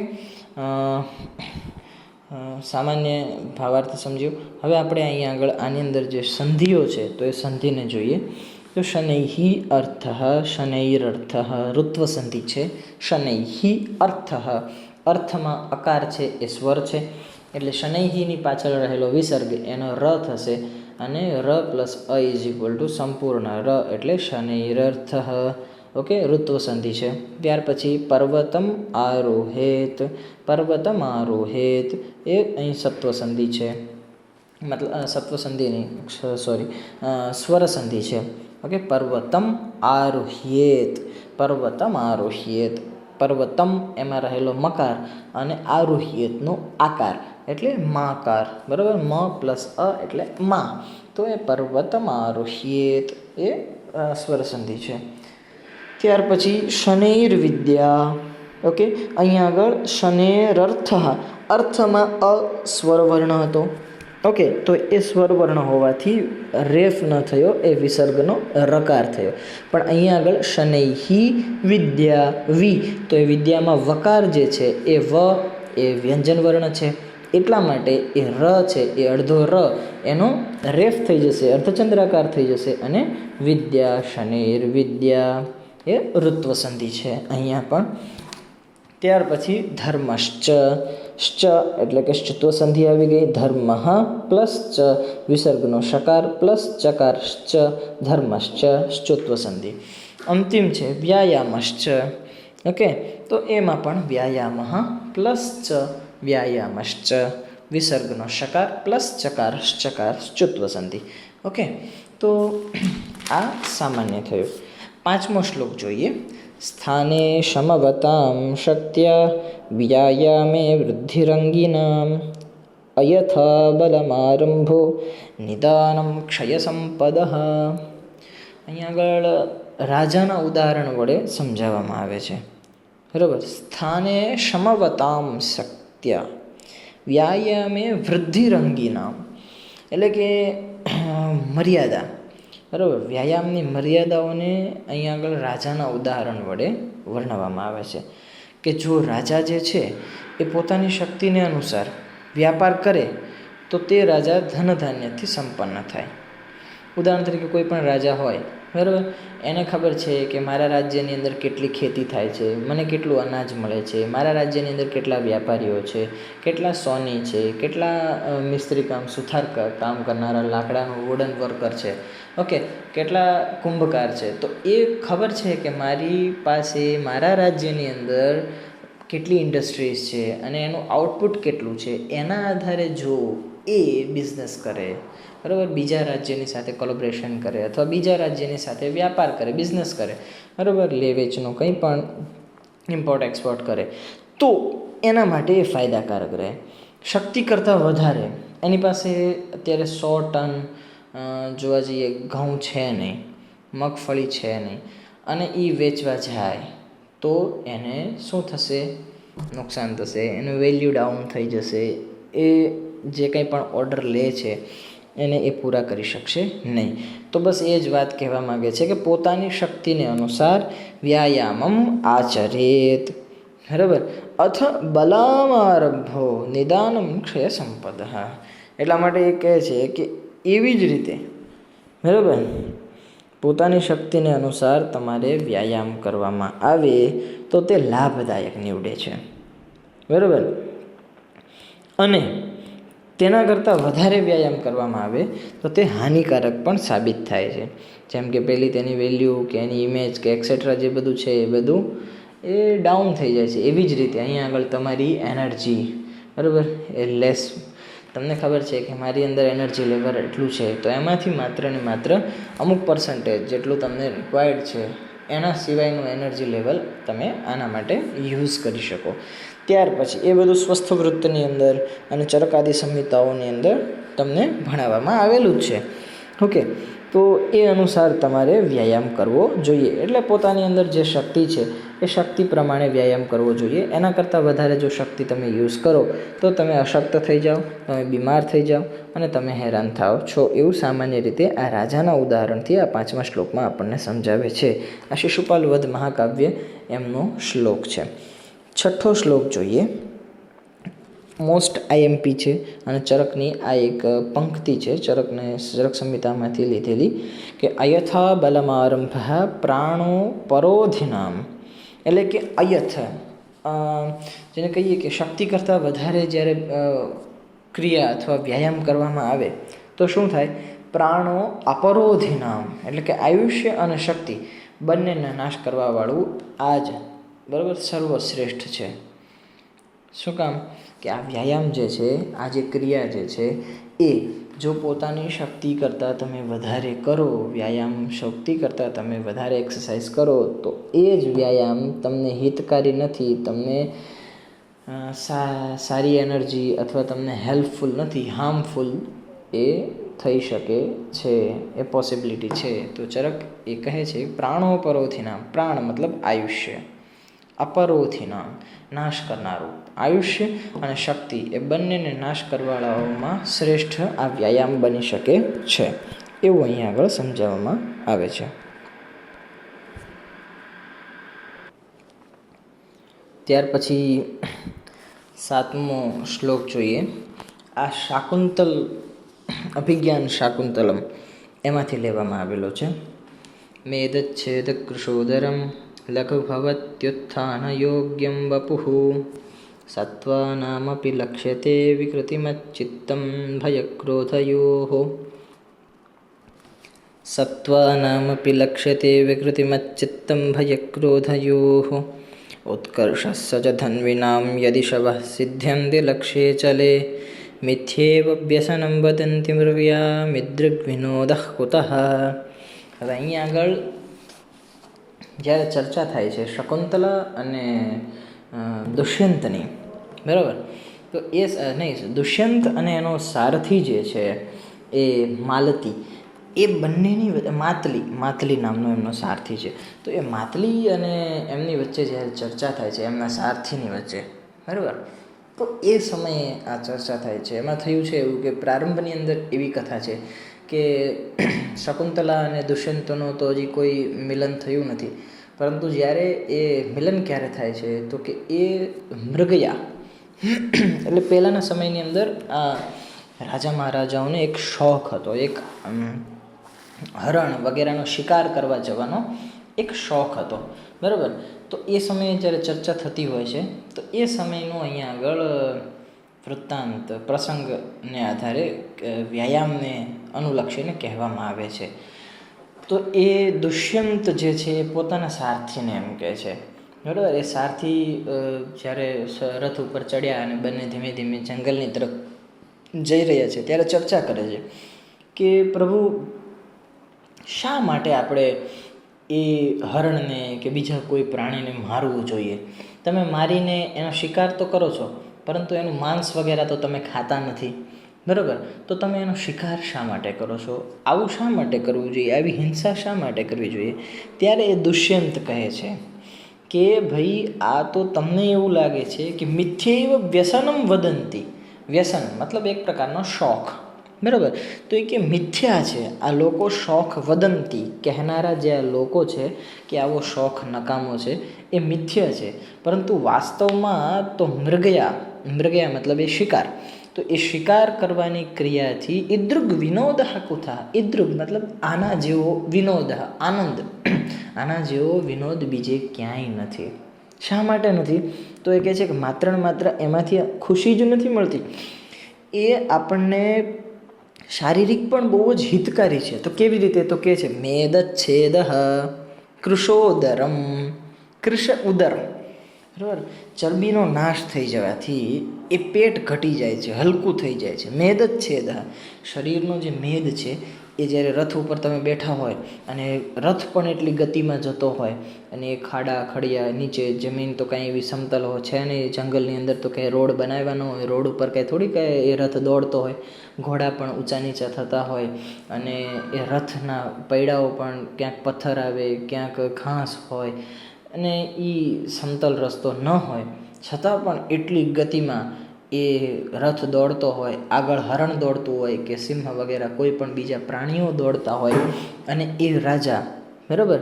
સામાન્ય ભાવાર્થ સમજ્યો. હવે આપણે અહીંયા આગળ આની અંદર જે સંધિઓ છે તો એ સંધિને જોઈએ. તો શનૈઃ અર્થ, શનૈરર્થ, ઋત્વ સંધિ છે. શનૈઃ અર્થ, અર્થમાં અકાર છે એ સ્વર છે, એટલે શનૈઃની પાછળ રહેલો વિસર્ગ એનો ર થશે અને ર plus a is equal to સંપૂર્ણ ર, એટલે શનૈરર્થ. ઓકે, ઋત્વ સંધિ છે. ત્યાર પછી પર્વતમ આરોહેત, પર્વતમ આરોહેત એ અહીં સત્વ સંધિ છે, મતલબ સત્વ સંધિ નહીં, સોરી, સ્વર સંધિ છે. ઓકે, પર્વતમ આરોહ્યેત, પર્વતમ આરોહ્યેત, પર્વતમ એમાં રહેલો મકાર અને આરોહ્યેતનો આકાર એટલે માકાર, બરાબર, મ પ્લસ અ એટલે મા, તો એ પર્વતમ આરોહ્યેત એ સ્વર સંધિ છે. ત્યાર પછી શનૈર્વિદ્યા. ઓકે, અહીંયા આગળ શનેરર્થ, અર્થમાં અ સ્વરવર્ણ હતો. ઓકે, તો એ સ્વરવર્ણ હોવાથી રેફ ન થયો, એ વિસર્ગનો રકાર થયો. પણ અહીંયા આગળ શનૈહી વિદ્યા, વી, તો એ વિદ્યામાં વકાર જે છે એ વ એ વ્યંજન વર્ણ છે, એટલા માટે એ ર છે એ અડધો ર એનો રેફ થઈ જશે, અર્ધચંદ્રાકાર થઈ જશે, અને વિદ્યા, શનેર વિદ્યા એ ઋત્વ સંધિ છે અહીંયા પણ. ત્યાર પછી ધર્મશ્ચ, શ્ચ એટલે કે શ્ચત્વ સંધિ આવી ગઈ. ધર્મ પ્લસ ચ, વિસર્ગનો શકાર પ્લસ ચકાર, શ્ચ, ધર્મશ્ચ, શ્ચત્વ સંધિ. અંતિમ છે વ્યાયામશ્ચ. ઓકે, તો એમાં પણ વ્યાયામ પ્લસ ચ, વ્યાયામશ્ચ, વિસર્ગનો શકાર પ્લસ ચકાર, શ્ચકાર, શ્ચત્વ સંધિ. ઓકે, તો આ સામાન્ય થયું. પાંચમો શ્લોક જોઈએ. સ્થાને સમવતામ શક્ત્યા વ્યાયામે વૃદ્ધિરંગિનામ અયથા બલમારંભો નિદાનમ ક્ષય સંપદ. અહીંયા આગળ રાજાના ઉદાહરણ વડે સમજાવવામાં આવે છે, બરાબર. સ્થાને સમવતામ શક્ત્યા વ્યાયામે વૃદ્ધિરંગિનામ એટલે કે મર્યાદા, બરાબર, વ્યાયામની મર્યાદાઓને અહીંયા આગળ રાજાના ઉદાહરણ વડે વર્ણવવામાં આવે છે કે જો રાજા જે છે એ પોતાની શક્તિને અનુસાર વ્યાપાર કરે તો તે રાજા ધનધાન્યથી સંપન્ન થાય. ઉદાહરણ તરીકે કોઈ પણ રાજા હોય, બરાબર, એને ખબર છે કે મારા રાજ્યની અંદર કેટલી ખેતી થાય છે, મને કેટલું અનાજ મળે છે, મારા રાજ્યની અંદર કેટલા વ્યાપારીઓ છે, કેટલા સોની છે, કેટલા મિસ્ત્રી કામ, સુથાર કામ કરનારા, લાકડાનું વુડન વર્કર છે, ઓકે, કેટલા કુંભકાર છે. તો એ ખબર છે કે મારી પાસે મારા રાજ્યની અંદર કેટલી ઇન્ડસ્ટ્રીઝ છે અને એનું આઉટપુટ કેટલું છે, એના આધારે જો એ બિઝનેસ કરે, બરાબર, બીજા રાજ્યની સાથે કોલેબોરેશન કરે અથવા બીજા રાજ્યની સાથે વ્યાપાર કરે, બિઝનેસ કરે, બરાબર, લે વેચનો કંઈ પણ ઇમ્પોર્ટ એક્સપોર્ટ કરે, તો એના માટે એ ફાયદાકારક રહે. શક્તિ કરતાં વધારે એની પાસે અત્યારે 100 ટન જોવા જઈએ ઘઉં છે નહીં, મગફળી છે નહીં, અને એ વેચવા જાય તો એને શું થશે? નુકસાન થશે, એનું વેલ્યુ ડાઉન થઈ જશે, એ જે કંઈ પણ ઓર્ડર લે છે એને એ પૂરા કરી શકશે નહીં. તો બસ એ જ વાત કહેવા માગે છે કે પોતાની શક્તિને અનુસાર વ્યાયામમ આચરેત, બરાબર, અથ બલામારંભો નિદાનમ ક્ષય સંપદ. એટલા માટે એ કહે છે કે એવી જ રીતે, બરાબર, પોતાની શક્તિને અનુસાર તમારે વ્યાયામ કરવામાં આવે તો તે લાભદાયક નીવડે છે, બરાબર. અને તેના કરતાં વધારે વ્યાયામ કરવામાં આવે તો તે હાનિકારક પણ સાબિત થાય છે. જેમ કે પહેલી તેની વેલ્યુ કે એની ઇમેજ કે એક્સેટ્રા જે બધું છે એ બધું એ ડાઉન થઈ જાય છે. એવી જ રીતે અહીંયા આગળ તમારી એનર્જી, બરાબર, એ લેસ, તમને ખબર છે કે મારી અંદર એનર્જી લેવલ એટલું છે, તો એમાંથી માત્ર ને માત્ર અમુક પર્સન્ટેજ જેટલું તમને રિક્વાયર્ડ છે એના સિવાયનું એનર્જી લેવલ તમે આના માટે યુઝ કરી શકો. ત્યાર પછી એ બધું સ્વસ્થ વૃત્તની અંદર અને ચરકાદી સંહિતાઓની અંદર તમને ભણાવવામાં આવેલું જ છે. ઓકે, તો એ અનુસાર તમારે વ્યાયામ કરવો જોઈએ. એટલે પોતાની અંદર જે શક્તિ છે એ શક્તિ પ્રમાણે વ્યાયામ કરવો જોઈએ. એના કરતાં વધારે જો શક્તિ તમે યુઝ કરો તો તમે અશક્ત થઈ જાઓ, તમે બીમાર થઈ જાઓ અને તમે હેરાન થાઓ છો. એવું સામાન્ય રીતે આ રાજાના ઉદાહરણથી આ 5મા શ્લોકમાં આપણને સમજાવે છે. આ શિશુપાલ વધ મહાકાવ્ય એમનો શ્લોક છે. 6થો શ્લોક જોઈએ. મોસ્ટ આઈએમપી છે અને ચરકની આ એક પંક્તિ છે, ચરક સંહિતામાંથી લીધેલી, કે અયથા બલમારંભ પ્રાણો પરોધિનામ. એટલે કે અયથ, જેને કહીએ કે શક્તિ કરતાં વધારે જ્યારે ક્રિયા અથવા વ્યાયામ કરવામાં આવે તો શું થાય? પ્રાણો અપરોધિનામ, એટલે કે આયુષ્ય અને શક્તિ બંનેને નાશ કરવાવાળું આ જ બરાબર સર્વશ્રેષ્ઠ છે. શું કામ કે આ વ્યાયામ જે છે, આ જે ક્રિયા જે છે એ જો પોતાની શક્તિ કરતાં તમે વધારે કરો, વ્યાયામ શક્તિ કરતાં તમે વધારે એક્સરસાઇઝ કરો તો એ જ વ્યાયામ તમને હિતકારી નથી, તમને સારી એનર્જી અથવા તમને હેલ્પફુલ નથી, હાર્મફુલ એ થઈ શકે છે, એ પોસિબિલિટી છે. તો ચરક એ કહે છે પ્રાણો પરોથી નામ, પ્રાણ મતલબ આયુષ્ય, અપરોથી નામ નાશ કરનારું, આયુષ્ય અને શક્તિ એ બંનેને નાશ કરવાવાળાઓમાં શ્રેષ્ઠ આ વ્યાયામ બની શકે છે, એવું અહીં આગળ સમજાવવામાં આવે છે. ત્યાર પછી 7મો શ્લોક જોઈએ. આ શાકુંતલ અભિજ્ઞાન શાકુંતલમ એમાંથી લેવામાં આવેલો છે. મેદચ્છેદ કૃશોદરમ લઘુભવત્યુત્થાન યોગ્યમ વપુઃ સત્વાનામપી લક્ષ્યતે વિકૃતિમચ્ચિત્તમ ભયક્રોધયોઃ. સત્વાનામપી લક્ષ્યતે વિકૃતિમચ્ચિત્તમ ભયક્રોધયોઃ. ઉત્કર્ષસ્સ ચ ધન્વીનાં યદિ શવઃ સિદ્ધ્યન્તિ લક્ષ્યે ચલે મિથ્યેવ વ્યસનમ વદન્તિ મૃવ્યા મિદૃગ્વિનોદઃ કુતઃ. હવે અહીં આગળ જ્યારે ચર્ચા થાય છે શકુંતલા અને દુષ્યંતની, બરાબર, તો એ નહીં, દુષ્યંત અને એનો સારથી જે છે એ માલતી, એ બંનેની માતલી નામનો એમનો સારથી છે. તો એ માતલી અને એમની વચ્ચે જ્યારે ચર્ચા થાય છે, એમના સારથીની વચ્ચે, બરાબર, તો એ સમયે આ ચર્ચા થાય છે. એમાં થયું છે એવું કે પ્રારંભની અંદર એવી કથા છે કે શકુંતલા અને દુષ્યંતનો તો હજી કોઈ મિલન થયું નથી, પરંતુ જ્યારે એ મિલન ક્યારે થાય છે તો કે એ મૃગયા એટલે પહેલાંના સમયની અંદર આ રાજા મહારાજાઓને એક શોખ હતો, એક હરણ વગેરેનો શિકાર કરવા જવાનો એક શોખ હતો, બરાબર. તો એ સમયે જ્યારે ચર્ચા થતી હોય છે તો એ સમયનું અહીંયા આગળ વૃત્તાંત પ્રસંગને આધારે વ્યાયામને અનુલક્ષીને કહેવામાં આવે છે. તો એ દુષ્યંત જે છે એ પોતાના સારથીને એમ કહે છે, બરાબર. એ સારથી જ્યારે રથ ઉપર ચડ્યા અને બંને ધીમે ધીમે જંગલની તરફ જઈ રહ્યા છે ત્યારે ચર્ચા કરે છે કે પ્રભુ, શા માટે આપણે એ હરણને કે બીજા કોઈ પ્રાણીને મારવું જોઈએ? તમે મારીને એનો શિકાર તો કરો છો, પરંતુ એનું માંસ વગેરે તો તમે ખાતા નથી, બરાબર. તો તમે એનો શિકાર શા માટે કરો છો? આવું શા માટે કરવું જોઈએ? આવી હિંસા શા માટે કરવી જોઈએ? ત્યારે એ દુષ્યંત કહે છે કે ભાઈ, આ તો તમને એવું લાગે છે કે મિથ્યૈવ વ્યસનમ વદંતી. વ્યસન મતલબ એક પ્રકારનો શોખ, બરાબર. તો એ કે મિથ્યા છે આ લોકો, શોખ વદંતી કહેનારા જે આ લોકો છે કે આવો શોખ નકામો છે, એ મિથ્ય છે. પરંતુ વાસ્તવમાં તો મૃગયા મતલબ એ શિકાર, તો એ શિકાર કરવાની ક્રિયાથી ઇદૃગ વિનોદ કુથા. ઇદૃગ મતલબ આના જેવો, વિનોદ આનંદ, આના જેવો વિનોદ બીજે ક્યાંય નથી. શા માટે નથી? તો એ કહે છે કે માત્ર ને માત્ર એમાંથી ખુશી જ નથી મળતી, એ આપણને શારીરિક પણ બહુ જ હિતકારી છે. તો કેવી રીતે? તો કહે છે મેદચ્છેદ કૃશોદરમ, કૃશ ઉદર, બરાબર. ચરબીનો નાશ થઈ જવાથી એ પેટ ઘટી જાય છે, હલકું થઈ જાય છે. મેદચ્છેદ, શરીરનો જે મેદ છે એ જ્યારે રથ ઉપર તમે બેઠા હોય અને રથ પણ એટલી ગતિમાં જતો હોય અને એ ખાડા ખડિયા, નીચે જમીન તો કાંઈ એવી સમતલ છે નહીં, જંગલની અંદર તો કંઈ રોડ બનાવ્યા ન હોય, રોડ ઉપર કાંઈ થોડી કાંઈ એ રથ દોડતો હોય, ઘોડા પણ ઊંચા નીચા થતા હોય અને એ રથના પૈડાઓ પણ ક્યાંક પથ્થર આવે, ક્યાંક ઘાસ હોય અને એ સમતલ રસ્તો ન હોય, છતાં પણ એટલી ગતિમાં એ રથ દોડતો હોય, આગળ હરણ દોડતું હોય કે સિંહ વગેરે કોઈ પણ બીજા પ્રાણીઓ દોડતા હોય અને એ રાજા, બરાબર,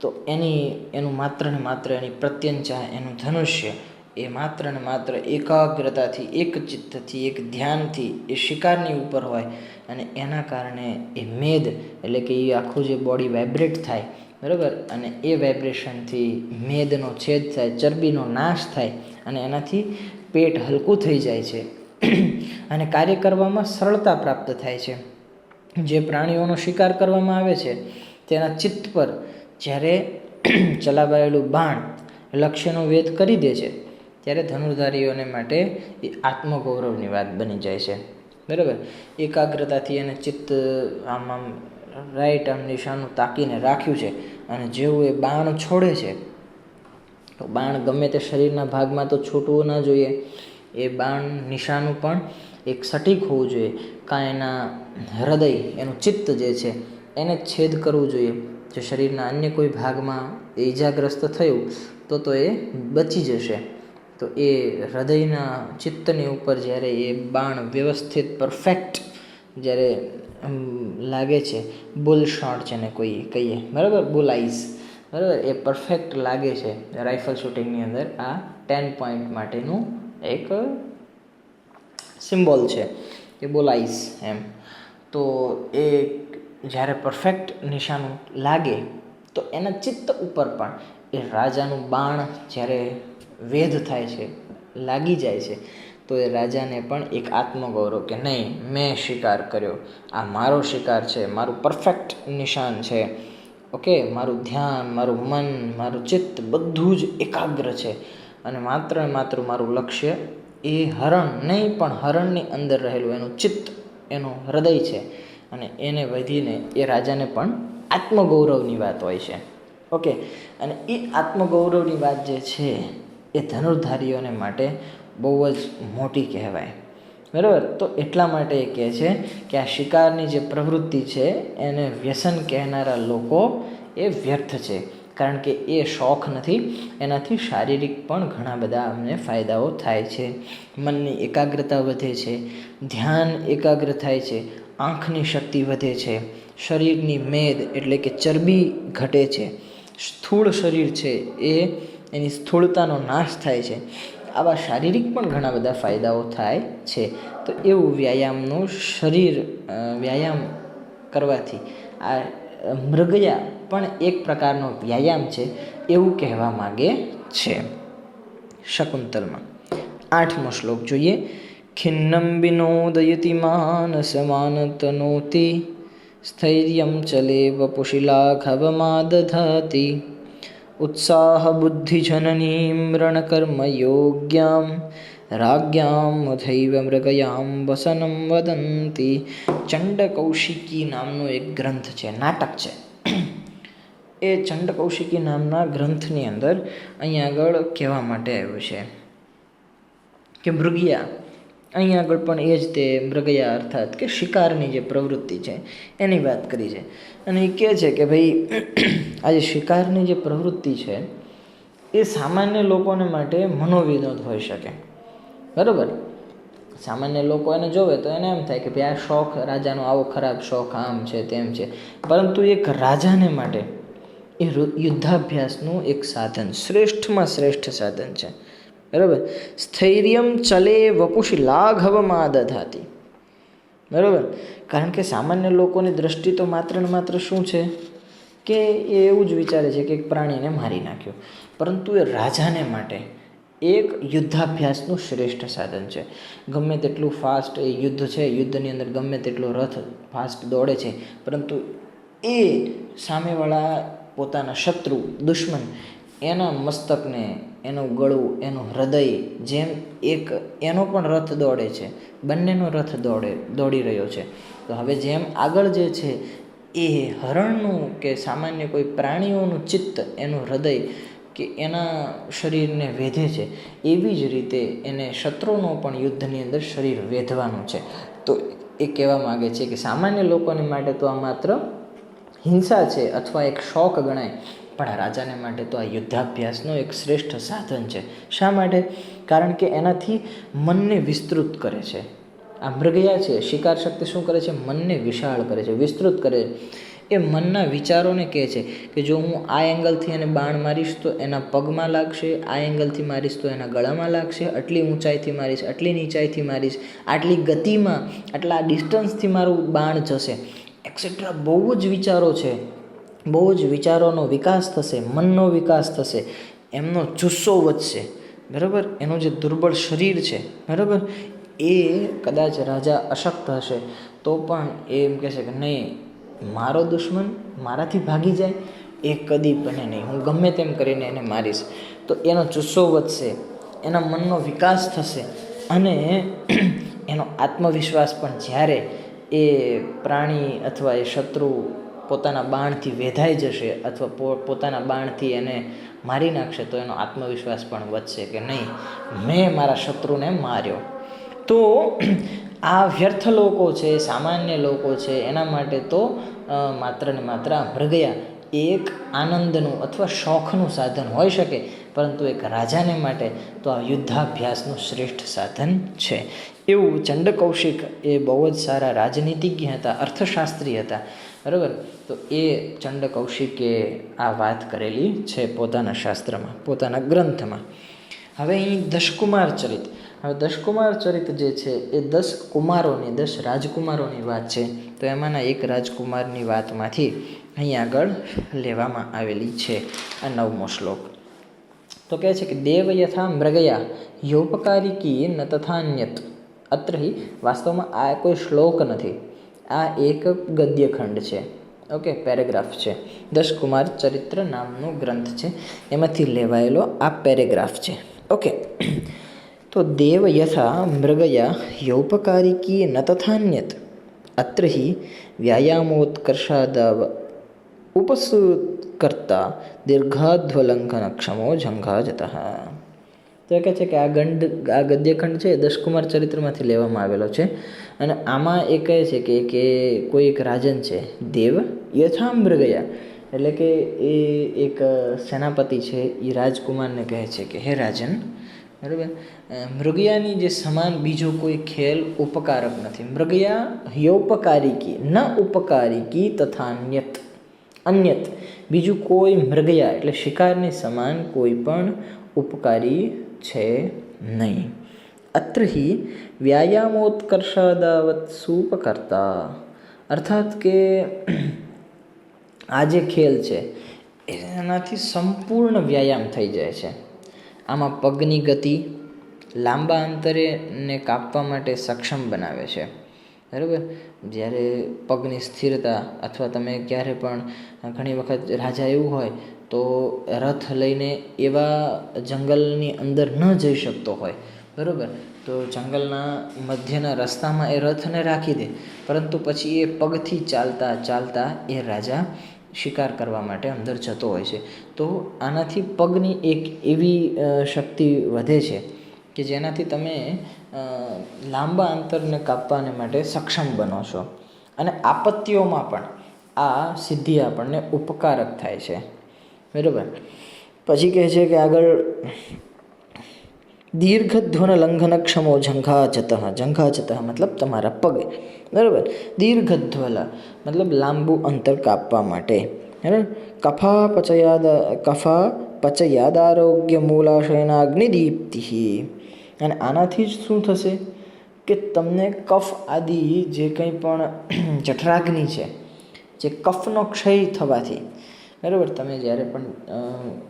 તો એનું માત્ર ને માત્ર એની પ્રત્યંચા, એનું ધનુષ્ય, એ માત્ર ને માત્ર એકાગ્રતાથી, એક ચિત્તથી, એક ધ્યાનથી એ શિકારની ઉપર હોય અને એના કારણે એ મેદ એટલે કે એ આખું જે બોડી વાઇબ્રેટ થાય, બરાબર, અને એ વાઇબ્રેશનથી મેદનો છેદ થાય, ચરબીનો નાશ થાય અને એનાથી પેટ હલકું થઈ જાય છે અને કાર્ય કરવામાં સરળતા પ્રાપ્ત થાય છે. જે પ્રાણીઓનો શિકાર કરવામાં આવે છે તેના ચિત્ત પર જ્યારે ચલાવાયેલું બાણ લક્ષ્યનો વેધ કરી દે છે ત્યારે ધનુર્ધારીઓને માટે એ આત્મગૌરવની વાત બની જાય છે. બરાબર, એકાગ્રતાથી એને ચિત્ત આમ રાઈટ આમ નિશાનું તાકીને રાખ્યું છે અને જેવું એ બાણ છોડે છે તો બાણ ગમે તે શરીરના ભાગમાં તો છૂટવું ના જોઈએ. એ બાણ નિશાનું પણ એક સટીક હોવું જોઈએ. કાં એના હૃદય એનું ચિત્ત જે છે એને છેદ કરવું જોઈએ. જો શરીરના અન્ય કોઈ ભાગમાં એ ઈજાગ્રસ્ત થયું તો એ બચી જશે. તો એ હૃદયના ચિત્તની ઉપર જ્યારે એ બાણ વ્યવસ્થિત પરફેક્ટ જ્યારે લાગે છે, બુલ શોટ જેને કોઈ કહીએ, બરાબર, બુલ આઈઝ, બરાબર, એ પરફેક્ટ લાગે છે રાઇફલ શૂટિંગની અંદર. આ 10 પોઈન્ટ માટેનું એક સિમ્બોલ છે કે બુલ આઈઝ એમ. તો એ જ્યારે પરફેક્ટ નિશાનું લાગે તો એના ચિત્ત ઉપર પણ એ રાજાનું બાણ જ્યારે વેધ થાય છે, લાગી જાય છે, તો એ રાજાને પણ એક આત્મગૌરવ કે નહીં, મેં શિકાર કર્યો, આ મારો શિકાર છે, મારું પરફેક્ટ નિશાન છે. ઓકે, મારું ધ્યાન, મારું મન, મારું ચિત્ત બધું જ એકાગ્ર છે અને માત્ર મારું લક્ષ્ય એ હરણ નહીં પણ હરણની અંદર રહેલું એનું ચિત્ત, એનું હૃદય છે. અને એને વધીને એ રાજાને પણ આત્મગૌરવની વાત હોય છે. ઓકે, અને એ આત્મગૌરવની વાત જે છે એ ધનુર્ધારીઓને માટે બહુ જ મોટી કહેવાય. બરાબર, તો એટલા માટે એ કહે છે કે આ શિકારની જે પ્રવૃત્તિ છે એને વ્યસન કહેનારા લોકો એ વ્યર્થ છે. કારણ કે એ શોખ નથી, એનાથી શારીરિક પણ ઘણા બધા અમને ફાયદાઓ થાય છે. મનની એકાગ્રતા વધે છે, ધ્યાન એકાગ્ર થાય છે, આંખની શક્તિ વધે છે, શરીરની મેદ એટલે કે ચરબી ઘટે છે, સ્થૂળ શરીર છે એની સ્થૂળતાનો નાશ થાય છે. આવા શારીરિક પણ ઘણા બધા ફાયદાઓ થાય છે. તો એવું વ્યાયામનું વ્યાયામ કરવાથી આ મૃગયા પણ એક પ્રકારનો વ્યાયામ છે એવું કહેવા માગે છે. શકુંતલમાં 8મો શ્લોક જોઈએ. ખિન્નમ વિનોદયતિ માનસમાનતનોતિ સ્થૈર્યમ ચલે વપુશિલાઘવમાદધાતિ ઉત્સાહ બુદ્ધિજનનીમ રણકર્મયોગ્યામ રાજ્યામ થૈવ મૃગયામ વસનમ વદંતી. ચંડકૌશિકી નામનો એક ગ્રંથ છે, નાટક છે. એ ચંડકૌશિકી નામના ગ્રંથની અંદર અહીંયા આગળ કહેવા માટે આવ્યું છે કે મૃગયા, અહીંયા આગળ પણ એ જ તે મૃગયા અર્થાત કે શિકારની જે પ્રવૃત્તિ છે એની વાત કરી છે. અને એ કહે છે કે ભાઈ આ જે શિકારની જે પ્રવૃત્તિ છે એ સામાન્ય લોકોને માટે મનોવિનોદ હોઈ શકે. બરાબર, સામાન્ય લોકો એને જોવે તો એને એમ થાય કે ભાઈ આ શોખ, રાજાનો આવો ખરાબ શોખ, આમ છે તેમ છે. પરંતુ એક રાજાને માટે એ યુદ્ધાભ્યાસનું એક સાધન, શ્રેષ્ઠમાં શ્રેષ્ઠ સાધન છે. બરાબર, સ્થૈર્યમ ચલે વપુષી લાઘવમાં દધાતી. બરાબર, કારણ કે સામાન્ય લોકોની દ્રષ્ટિ તો માત્ર ને માત્ર શું છે કે એ એવું જ વિચારે છે કે એક પ્રાણીને મારી નાખ્યો. પરંતુ એ રાજાને માટે એક યુદ્ધાભ્યાસનું શ્રેષ્ઠ સાધન છે. ગમે તેટલું ફાસ્ટ એ યુદ્ધ છે, યુદ્ધની અંદર ગમે તેટલો રથ ફાસ્ટ દોડે છે, પરંતુ એ સામેવાળા પોતાના શત્રુ, દુશ્મન, એના મસ્તકને, એનું ગળું, એનું હૃદય, જેમ એક એનો પણ રથ દોડે છે, બંનેનો રથ દોડી રહ્યો છે. તો હવે જેમ આગળ જે છે એ હરણનું કે સામાન્ય કોઈ પ્રાણીઓનું ચિત્ત, એનું હૃદય કે એના શરીરને વેધે છે, એવી જ રીતે એને શત્રુનો પણ યુદ્ધની અંદર શરીર વેધવાનું છે. તો એ કહેવા માગે છે કે સામાન્ય લોકોને માટે તો આ માત્ર હિંસા છે અથવા એક શોખ ગણાય, પણ રાજાને માટે તો આ યુદ્ધાભ્યાસનો એક શ્રેષ્ઠ સાધન છે. શા માટે? કારણ કે એનાથી મનને વિસ્તૃત કરે છે. આ મૃગયા છે, શિકાર શક્તિ શું કરે છે? મનને વિશાળ કરે છે, વિસ્તૃત કરે છે. એ મનના વિચારોને કહે છે કે જો હું આ એંગલથી એને બાણ મારીશ તો એના પગમાં લાગશે, આ એંગલથી મારીશ તો એના ગળામાં લાગશે, આટલી ઊંચાઈથી મારીશ, આટલી નીચાઈથી મારીશ, આટલી ગતિમાં, આટલા ડિસ્ટન્સથી મારું બાણ જશે, એક્સેટ્રા. બહુ જ વિચારો છે, બહુ જ વિચારોનો વિકાસ થશે, મનનો વિકાસ થશે, એમનો જુસ્સો વધશે. બરાબર, એનું જે દુર્બળ શરીર છે, બરાબર, એ કદાચ રાજા અશક્ત હશે તો પણ એ એમ કહેશે કે નહીં, મારો દુશ્મન મારાથી ભાગી જાય એ કદી બને નહીં, હું ગમે તેમ કરીને એને મારીશ. તો એનો જુસ્સો વધશે, એના મનનો વિકાસ થશે અને એનો આત્મવિશ્વાસ પણ જ્યારે એ પ્રાણી અથવા એ શત્રુ પોતાના બાણથી વેધાઈ જશે અથવા પોતાના બાણથી એને મારી નાખશે તો એનો આત્મવિશ્વાસ પણ વધશે કે નહીં, મેં મારા શત્રુને માર્યો. તો આ વ્યર્થ લોકો છે, સામાન્ય લોકો છે, એના માટે તો માત્ર ને માત્ર આ મૃગયા એક આનંદનું અથવા શોખનું સાધન હોઈ શકે, પરંતુ એક રાજાને માટે તો આ યુદ્ધાભ્યાસનું શ્રેષ્ઠ સાધન છે. એવું ચંડકૌશિક એ બહુ જ સારા રાજનીતિજ્ઞ હતા, અર્થશાસ્ત્રી હતા, બરાબર. તો એ ચંડકૌશિકે આ વાત કરેલી છે પોતાના શાસ્ત્રમાં, પોતાના ગ્રંથમાં. હવે અહીં દશકુમાર ચરિત, હવે દશકુમાર ચરિત જે છે એ 10 કુમારોની, 10 રાજકુમારોની વાત છે. તો એમાંના એક રાજકુમારની વાતમાંથી અહીં આગળ લેવામાં આવેલી છે આ 9મો શ્લોક. તો કહે છે કે દેવ યથા મૃગયા યોપકારિકી ન તથાન્યત. અત્ર વાસ્તવમાં આ કોઈ શ્લોક નથી, આ એક ગદ્યખંડ છે. ઓકે, પેરેગ્રાફ છે. દશકુમાર ચરિત્ર નામનો ગ્રંથ છે, એમાંથી લેવાયેલો આ પેરેગ્રાફ છે. ઓકે, તો દેવ યથા મૃગયા યોપકારિકી ન તથાન્યત અત્ર વ્યાયામોત્કર્ષાદાવ ઉપસુકર્તા દીર્ઘાધ્વલંઘનક્ષમો જંઘાજતઃ. તો એ કહે છે કે આ ગદ્યખંડ છે એ દશકુમાર ચરિત્રમાંથી લેવામાં આવેલો છે. અને આમાં એ કહે છે કે કોઈ એક રાજન છે, દેવ યથા મૃગયા, એટલે કે એ એક સેનાપતિ છે, એ રાજકુમારને કહે છે કે હે રાજન, બરાબર, મૃગયાની જે સમાન બીજો કોઈ ખેલ ઉપકારક નથી. મૃગયા હ્યોપકારિકી ન ઉપકારિકી તથા અન્યત, બીજું કોઈ મૃગયા એટલે શિકારની સમાન કોઈ પણ ઉપકારી છે નહીં. અત્ર વ્યાયામોત્કર્ષાદાવત સુપકર્તા, અર્થાત કે આ જે ખેલ છે એનાથી સંપૂર્ણ વ્યાયામ થઈ જાય છે. આમાં પગની ગતિ લાંબા અંતરે ને કાપવા માટે સક્ષમ બનાવે છે, બરાબર. જ્યારે પગની સ્થિરતા, અથવા તમે ક્યારે પણ ઘણી વખત રાજા એવું હોય તો રથ લઈને એવા જંગલની અંદર ન જઈ શકતો હોય, બરાબર, તો જંગલના મધ્યના રસ્તામાં એ રથને રાખી દે, પરંતુ પછી એ પગથી ચાલતા ચાલતા એ રાજા શિકાર કરવા માટે અંદર જતો હોય છે. તો આનાથી પગની એક એવી શક્તિ વધે છે કે જેનાથી તમે લાંબા અંતરને કાપવાને માટે સક્ષમ બનો છો. અને આપત્તિઓમાં પણ આ સિદ્ધિ આપણને ઉપકારક થાય છે, બરાબર. પછી કહે છે કે આગળ દીર્ઘધ્વન લંઘનક્ષમો જંઘાજતઃ. જંઘાજતઃ મતલબ તમારા પગ, બરાબર. દીર્ઘધ્વલ મતલબ લાંબુ અંતર કાપવા માટે, બરાબર. કફા પચયાદારોગ્ય મૂલાશયનાગ્નિદીપ્તિ. અને આનાથી જ શું થશે કે તમને કફ આદિ જે કંઈ પણ જઠરાગ્નિ છે, જે કફનો ક્ષય થવાથી, બરાબર, તમે જ્યારે પણ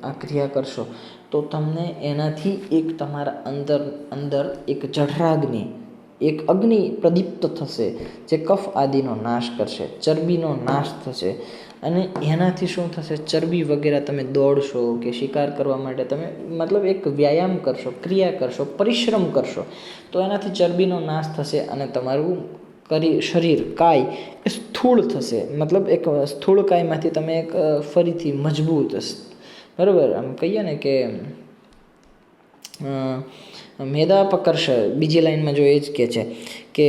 આ ક્રિયા કરશો તો તમને એનાથી એક તમારા અંદર એક જઠરાગ્નિ, એક અગ્નિ પ્રદીપ્ત થશે જે કફ આદિનો નાશ કરશે, ચરબીનો નાશ થશે. અને એનાથી શું થશે, ચરબી વગેરે તમે દોડશો કે શિકાર કરવા માટે તમે મતલબ એક વ્યાયામ કરશો, ક્રિયા કરશો, પરિશ્રમ કરશો, તો એનાથી ચરબીનો નાશ થશે અને તમારું શરીર કાય એ સ્થૂળ થશે. મતલબ એક સ્થૂળ કાયમાંથી તમે એક ફરીથી મજબૂત, બરાબર, આમ કહીએ ને કે મેદાપકર્ષ, બીજી લાઈનમાં જો એ જ કહે છે કે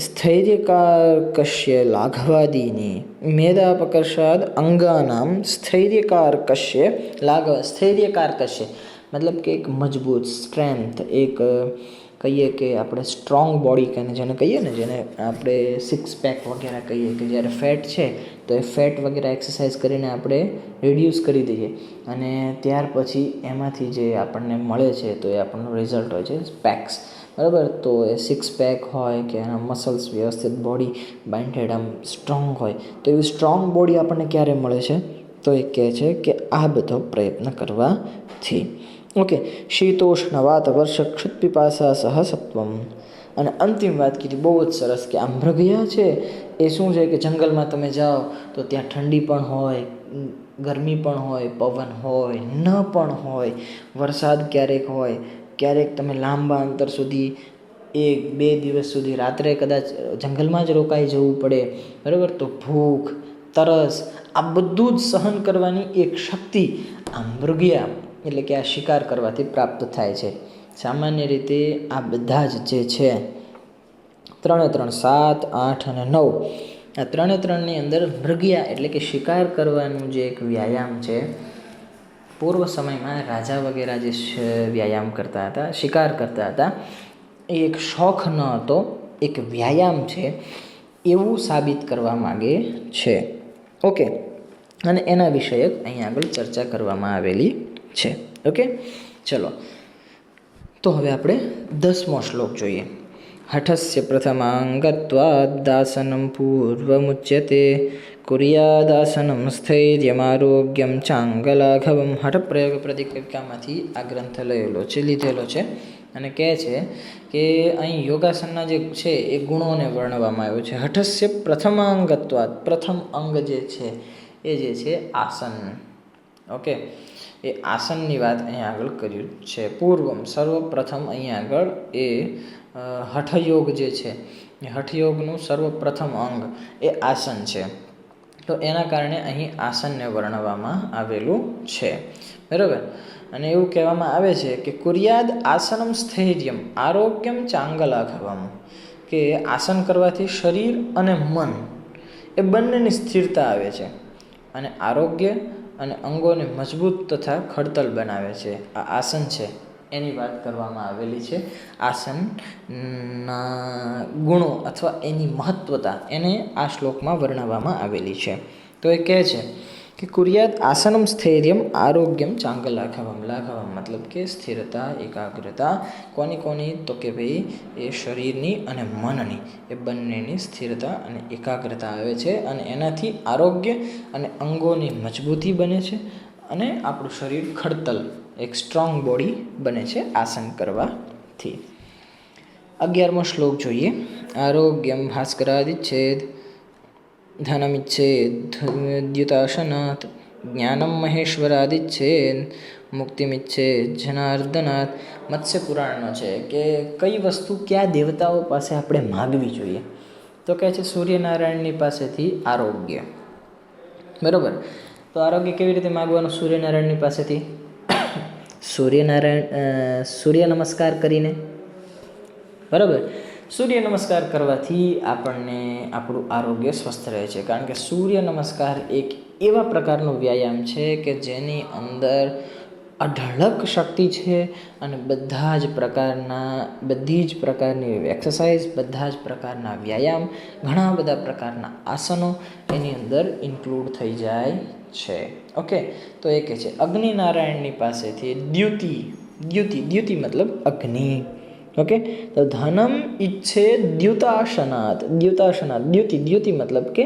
સ્થૈર્યકાર્કશ્ય લાઘવાદીની મેદાપકર્ષાદ અંગાનામ સ્થૈર્યકાર્કશ્ય લાઘવ. સ્થૈર્યકાર્કશ્ય મતલબ કે એક મજબૂત સ્ટ્રેન્થ, એક કહીએ કે આપણે સ્ટ્રોંગ બોડી જેને કહીએ ને, જેને આપણે સિક્સ પેક વગેરે કહીએ, કે જ્યારે ફેટ છે તો એ ફેટ વગેરે એક્સરસાઇઝ કરીને આપણે રિડ્યુસ કરી દઈએ અને ત્યાર પછી એમાંથી જે આપણને મળે છે તો એ આપણનો રિઝલ્ટ હોય છે પેક્સ, બરાબર. તો એ સિક્સ પેક હોય કે એના મસલ્સ વ્યવસ્થિત, બોડી બાઇન્ડેડ આમ સ્ટ્રોંગ હોય, તો એવી સ્ટ્રોંગ બોડી આપણને ક્યારે મળે છે, તો એ કહે છે કે આ બધો પ્રયત્ન કરવાથી. ઓકે, શીતોષ્ણ વાત વર્ષ ક્ષુત્પિપાસા સહ સત્વમ. અને અંતિમ વાત કીધી બહુ જ સરસ કે આ મૃગયા છે એ શું છે કે જંગલમાં તમે જાઓ તો ત્યાં ઠંડી પણ હોય, ગરમી પણ હોય, પવન હોય, ન પણ હોય, વરસાદ ક્યારેક હોય, ક્યારેક તમે લાંબા અંતર સુધી 1-2 દિવસ સુધી રાત્રે કદાચ જંગલમાં જ રોકાઈ જવું પડે, બરાબર. તો ભૂખ, તરસ, આ બધું જ સહન કરવાની એક શક્તિ આ મૃગયા એટલે કે આ શિકાર કરવાથી પ્રાપ્ત થાય છે. સામાન્ય રીતે આ બધા જ જે છે 3 7, 8 અને 9 આ 3ની અંદર મૃગયા એટલે કે શિકાર કરવાનું જે એક વ્યાયામ છે, પૂર્વ સમયમાં રાજા વગેરે જે વ્યાયામ કરતા હતા, શિકાર કરતા હતા, એ એક શોખ ન હતો, એક વ્યાયામ છે એવું સાબિત કરવા માગે છે. ઓકે, અને એના વિષયક અહીં આગળ ચર્ચા કરવામાં આવેલી છે. ઓકે, ચલો તો હવે આપણે 10મો શ્લોક જોઈએ. હઠસ્ય પ્રથમાંગત્વાદાસનમ પૂર્વમુચ્યતે કુર્યાદાસનમ સ્થૈર્યમારોગ્યમ ચાંગલાઘવમ. હઠ પ્રયોગ પ્રતિક્રિયામાંથી આ ગ્રંથ લીધેલો છે અને કહે છે કે અહીં યોગાસનના જે છે એ ગુણોને વર્ણવવામાં આવ્યું છે. હઠસ્ય પ્રથમાંગત્વાદ, પ્રથમ અંગ જે છે એ જે છે આસન. ઓકે, એ આસનની વાત અહીં આગળ કર્યું છે. પૂર્વમ, સર્વપ્રથમ અહીં આગળ એ હઠયોગ જે છે એ હઠયોગનું સર્વપ્રથમ અંગ એ આસન છે. તો એના કારણે અહીં આસનને વર્ણવવામાં આવેલું છે, બરાબર. અને એવું કહેવામાં આવે છે કે કુર્યાદ આસનમ સ્થૈર્યમ આરોગ્યમ ચાંગલાઘવમ, કે આસન કરવાથી શરીર અને મન એ બંનેની સ્થિરતા આવે છે અને આરોગ્ય અને અંગોને મજબૂત તથા ખડતલ બનાવે છે. આ આસન છે એની વાત કરવામાં આવેલી છે. આસનના ગુણો અથવા એની મહત્વતા એને આ શ્લોકમાં વર્ણવવામાં આવેલી છે. તો એ કહે છે કે કુર્યાદ આસનમ સ્થૈર્યમ આરોગ્યમ ચાંગલાઘવમ. લાઘવમ મતલબ કે સ્થિરતા, એકાગ્રતા. કોની? તો કે ભાઈ એ શરીરની અને મનની એ બંનેની સ્થિરતા અને એકાગ્રતા આવે છે અને એનાથી આરોગ્ય અને અંગોની મજબૂતી બને છે અને આપણું શરીર ખડતલ, એક સ્ટ્રોંગ બોડી બને છે આસન કરવાથી. 11મો શ્લોક જોઈએ. આરોગ્યમ ભાસ્કરાદિચ્છેદ ધનમિચ્છેદ દ્યુતાસનાત જ્ઞાનમ મહેશ્વરાદિચ્છેદ મુક્તિમિચ્છેદ જનાર્દનાથ. મત્સ્ય પુરાણનો છે કે કઈ વસ્તુ કયા દેવતાઓ પાસે આપણે માગવી જોઈએ? તો કહે છે સૂર્યનારાયણની પાસેથી આરોગ્ય, બરાબર. તો આરોગ્ય કેવી રીતે માગવાનું સૂર્યનારાયણની પાસેથી? સૂર્ય નમસ્કાર કરીને, બરાબર. સૂર્ય નમસ્કાર કરવાથી આપણને આપણું આરોગ્ય સ્વસ્થ રહે છે, કારણ કે સૂર્ય નમસ્કાર એક એવા પ્રકારનો વ્યાયામ છે કે જેની અંદર અઢળક શક્તિ છે અને બધી જ પ્રકારની એક્સરસાઇઝ, બધા જ પ્રકારના વ્યાયામ, ઘણા બધા પ્રકારના આસનો એની અંદર ઇન્ક્લુડ થઈ જાય છે. ઓકે, તો એ કહે છે અગ્નિનારાયણની પાસેથી દ્યુતિ મતલબ અગ્નિ. ઓકે, તો ધનમ ઈચ્છે દ્યુતાસનાત. દ્યુતિ મતલબ કે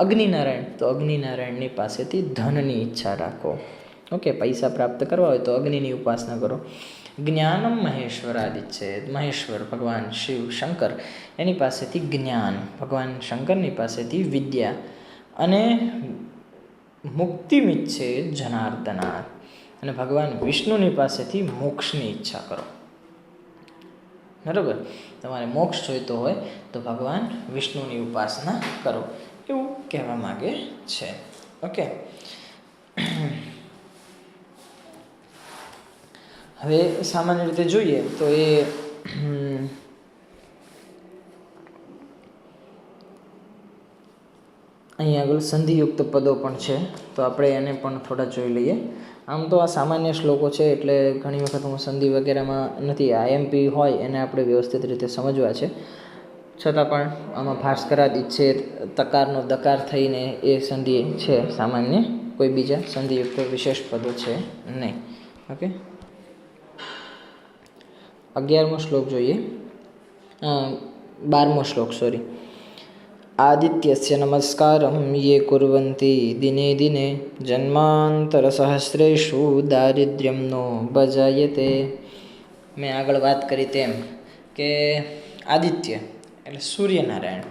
અગ્નિનારાયણ. તો અગ્નિનારાયણની પાસેથી ધનની ઈચ્છા રાખો. ઓકે, પૈસા પ્રાપ્ત કરવા હોય તો અગ્નિની ઉપાસના કરો. જ્ઞાનમ મહેશ્વરાદિચ્છેદ. મહેશ્વર ભગવાન શિવ શંકર, એની પાસેથી જ્ઞાન, ભગવાન શંકરની પાસેથી વિદ્યા, અને મુક્તિમિચ્છેદ જનાર્દનાથ, અને ભગવાન વિષ્ણુની પાસેથી મોક્ષની ઈચ્છા કરો. બરાબર, તમારે મોક્ષ જોઈતો હોય તો ભગવાન વિષ્ણુની ઉપાસના કરો, એવું કહેવા માગે છે. ઓકે, હવે સામાન્ય રીતે જોઈએ તો એ અહીં આગળ સંધિયુક્ત પદો પણ છે, તો આપણે એને પણ થોડા જોઈ લઈએ. આમ તો આ સામાન્ય શ્લોકો છે એટલે ઘણી વખત હું સંધિ વગેરેમાં નથી, આઈએમપી હોય એને આપણે વ્યવસ્થિત રીતે સમજવા છે. છતાં પણ આમાં ભાસ્કરાદિચ્છેદ, તકારનો દકાર થઈને એ સંધિ છે સામાન્ય, કોઈ બીજા સંધિયુક્ત વિશેષ પદો છે નહીં. ઓકે, 11મો શ્લોક જોઈએ. 12મો શ્લોક, સોરી. આદિત્યસ્ય નમસ્કારમ યે કુર્વન્તિ દિને દિને જન્માંતર સહસ્રેષુ દારિદ્ર્યમ નો ભજાયતે. મેં આગળ વાત કરી તેમ કે આદિત્ય એટલે સૂર્યનારાયણ,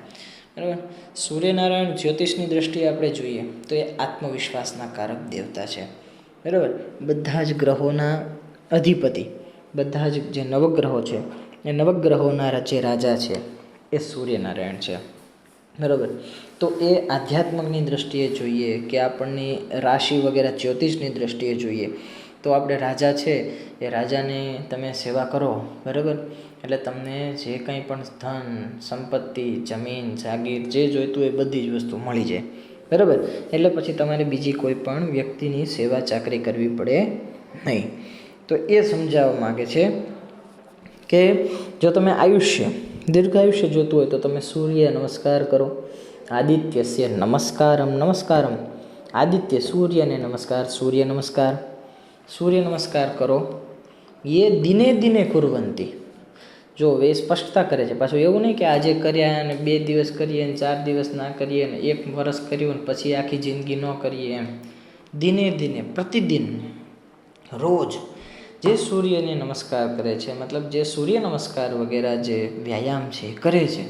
બરાબર. સૂર્યનારાયણ જ્યોતિષની દ્રષ્ટિએ આપણે જોઈએ તો એ આત્મવિશ્વાસના કારક દેવતા છે. બરાબર. બધા જ ગ્રહોના અધિપતિ, બધા જ જે નવગ્રહો છે એ નવગ્રહોના જે રાજા છે એ સૂર્યનારાયણ છે. બરાબર. તો એ આધ્યાત્મકની દ્રષ્ટિએ જોઈએ કે આપણની રાશિ વગેરે જ્યોતિષની દ્રષ્ટિએ જોઈએ તો આપણે રાજા છે એ રાજાની તમે સેવા કરો. બરાબર. એટલે તમને જે કંઈ પણ ધન સંપત્તિ જમીન જાગીર જે જોઈતું એ બધી જ વસ્તુ મળી જાય. બરાબર. એટલે પછી તમારે બીજી કોઈ પણ વ્યક્તિની સેવા ચાકરી કરવી પડે નહીં. તો એ સમજાવવા માગે છે કે જો તમે આયુષ્ય દીર્ઘ આયુષ્ય જોતું હોય તો તમે સૂર્ય નમસ્કાર કરો. આદિત્યસ્ય નમસ્કારમ નમસ્કારમ, આદિત્ય સૂર્યને નમસ્કાર, સૂર્ય નમસ્કાર, સૂર્ય નમસ્કાર કરો. એ દિને દિને કુર્વંતી. જો એ સ્પષ્ટતા કરે છે. પાછું એવું નહીં કે આજે કર્યા અને 2 દિવસ કરીએ અને 4 દિવસ ના કરીએ અને 1 વર્ષ કર્યું ને પછી આખી જિંદગી ન કરીએ એમ. દિને દિને પ્રતિદિન રોજ જે સૂર્યને નમસ્કાર કરે છે, મતલબ જે સૂર્ય નમસ્કાર વગેરે જે વ્યાયામ છે કરે છે,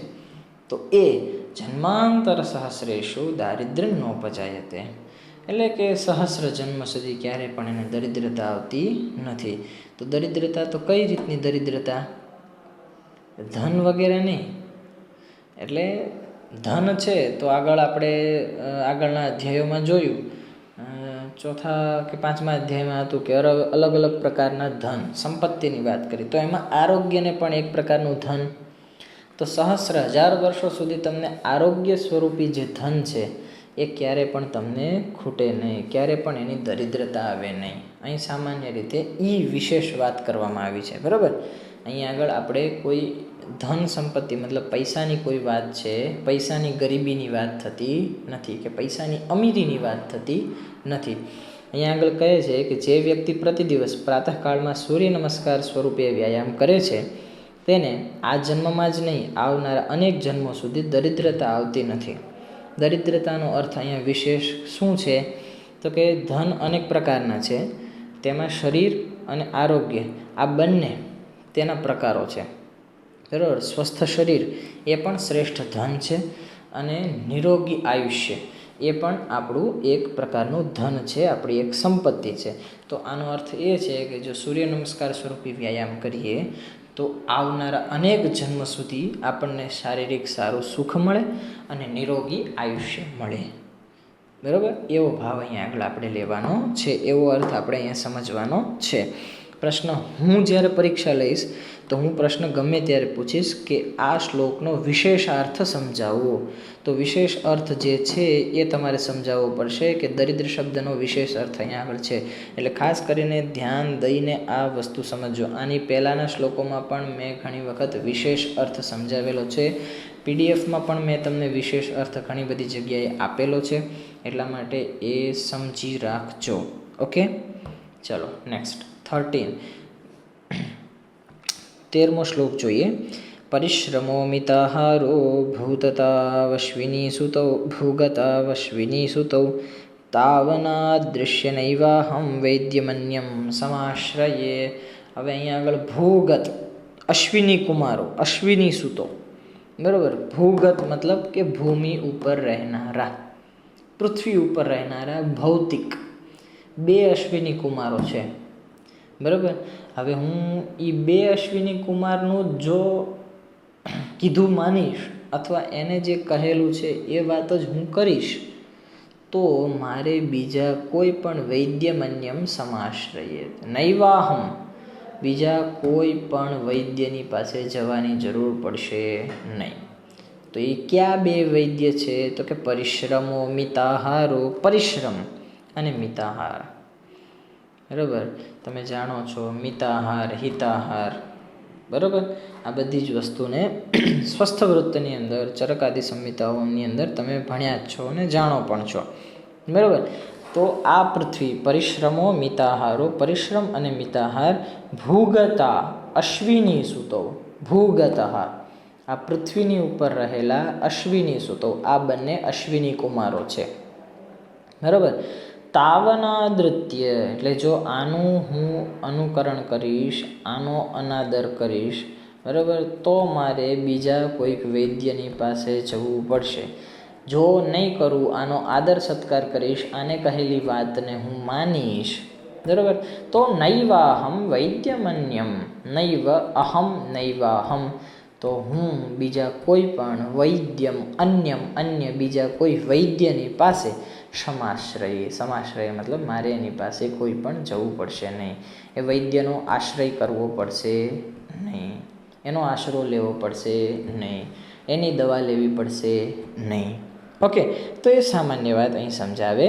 તો એ જન્માંતર સહસ્રેશુ દારિદ્ર્ય નોપજાયતે. એટલે કે સહસ્ર જન્મ સુધી ક્યારેય પણ એને દરિદ્રતા આવતી નથી. તો દરિદ્રતા તો કઈ રીતની દરિદ્રતા? ધન વગેરે નહીં. એટલે ધન છે તો આગળ આપણે આગળના અધ્યાયોમાં જોયું, ચોથા કે 5મા અધ્યાયમાં હતું કે અલગ અલગ પ્રકારના ધન સંપત્તિની વાત કરી. તો એમાં આરોગ્યને પણ એક પ્રકારનું ધન. તો સહસ્ર હજાર વર્ષો સુધી તમને આરોગ્ય સ્વરૂપી જે ધન છે એ ક્યારે પણ તમને ખૂટે નહીં, ક્યારે પણ એની દરિદ્રતા આવે નહીં. અહીં સામાન્ય રીતે વિશેષ વાત કરવામાં આવી છે. બરાબર. અહીં આગળ આપણે કોઈ ધન સંપત્તિ મતલબ પૈસાની કોઈ વાત છે, પૈસાની ગરીબીની વાત થતી નથી કે પૈસાની અમીરીની વાત થતી નથી. અહીંયા આગળ કહે છે કે જે વ્યક્તિ પ્રતિ દિવસ પ્રાતઃકાળમાં સૂર્ય નમસ્કાર સ્વરૂપે વ્યાયામ કરે છે તેને આ જન્મમાં જ નહીં આવનારા અનેક જન્મો સુધી દરિદ્રતા આવતી નથી. દરિદ્રતાનો અર્થ અહીંયા વિશેષ શું છે? તો કે ધન અનેક પ્રકારના છે, તેમાં શરીર અને આરોગ્ય આ બંને તેના પ્રકારો છે. બરાબર. સ્વસ્થ શરીર એ પણ શ્રેષ્ઠ ધન છે અને નિરોગી આયુષ્ય એ પણ આપણું એક પ્રકારનું ધન છે, આપણી એક સંપત્તિ છે. તો આનો અર્થ એ છે કે જો સૂર્ય નમસ્કાર સ્વરૂપી વ્યાયામ કરીએ તો આવનારા અનેક જન્મ સુધી આપણને શારીરિક સારું સુખ મળે અને નિરોગી આયુષ્ય મળે. બરાબર. એવો ભાવ અહીંયા આગળ આપણે લેવાનો છે, એવો અર્થ આપણે અહીંયા સમજવાનો છે. પ્રશ્ન હું જ્યારે પરીક્ષા લઈશ તો હું પ્રશ્ન ગમે ત્યારે પૂછીશ કે આ શ્લોકનો વિશેષ અર્થ સમજાવવો. તો વિશેષ અર્થ જે છે એ તમારે સમજાવવો પડશે કે દરિદ્ર શબ્દનો વિશેષ અર્થ અહીંયા આગળ છે. એટલે ખાસ કરીને ધ્યાન દઈને આ વસ્તુ સમજો. આની પહેલાંના શ્લોકોમાં પણ મેં ઘણી વખત વિશેષ અર્થ સમજાવેલો છે. પીડીએફમાં પણ મેં તમને વિશેષ અર્થ ઘણી બધી જગ્યાએ આપેલો છે. એટલા માટે એ સમજી રાખજો. ઓકે, ચલો નેક્સ્ટ 13મો શ્લોક જોઈએ. પરિશ્રમો મિતાહારો ભૂગતા વશ્વિની સુતૌ તાવના દૃશ્ય નૈવાહમ વૈદ્યમન્યમ સમાશ્રયે. હવે અહીંયા આગળ ભૂગત અશ્વિની કુમારો, અશ્વિની સુતો. બરાબર. ભૂગત મતલબ કે ભૂમિ ઉપર રહેનારા, પૃથ્વી ઉપર રહેનારા ભૌતિક 2 અશ્વિની કુમારો છે. બરાબર. હવે હું એ 2 અશ્વિની કુમારનું જો કીધું માનીશ અથવા એને જે કહેલું છે એ વાત જ હું કરીશ તો મારે બીજા કોઈ પણ વૈદ્યમન્યમ સમાશ્રયે નૈવાહમ, બીજા કોઈ પણ વૈદ્યની પાસે જવાની જરૂર પડશે નહીં. તો એ કયા 2 વૈદ્ય છે? તો કે પરિશ્રમો મિતાહારો, પરિશ્રમ અને મિતાહાર. બરાબર. તમે જાણો છો મિતાહાર, હિતાહાર. બરાબર. આ બધી જ વસ્તુને સ્વસ્થ વૃત્તની અંદર ચરકાદી સંહિતાઓની અંદર તમે ભણ્યા જ છો અને જાણો પણ છો. બરાબર. તો આ પૃથ્વી પરિશ્રમો મિતાહારો, પરિશ્રમ અને મિતાહાર ભૂગતા અશ્વિની સુતો, ભૂગત આ પૃથ્વીની ઉપર રહેલા અશ્વિની સુતો, આ બંને અશ્વિની કુમારો છે. બરાબર. તાવનાદૃત્ય એટલે જો આનું હું અનુકરણ કરીશ, આનો અનાદર કરીશ બરાબર, તો મારે બીજા કોઈક વૈદ્યની પાસે જવું પડશે. જો નહીં કરું, આનો આદર સત્કાર કરીશ, આને કહેલી વાતને હું માનીશ, બરાબર, તો નૈવાહમ વૈદ્યમન્યમ, નૈવ અહમ નૈવાહમ, તો હું બીજા કોઈ પણ વૈદ્યમ અન્યમ, અન્ય બીજા કોઈ વૈદ્યની પાસે સમાશ્રય, સમાશ્રય મતલબ મારે એની પાસે કોઈ પણ જવું પડશે નહીં. એ વૈદ્યનો આશ્રય કરવો પડશે નહીં, એનો આશરો લેવો પડશે નહીં, એની દવા લેવી પડશે નહીં. ઓકે, તો એ સામાન્ય વાત અહીં સમજાવે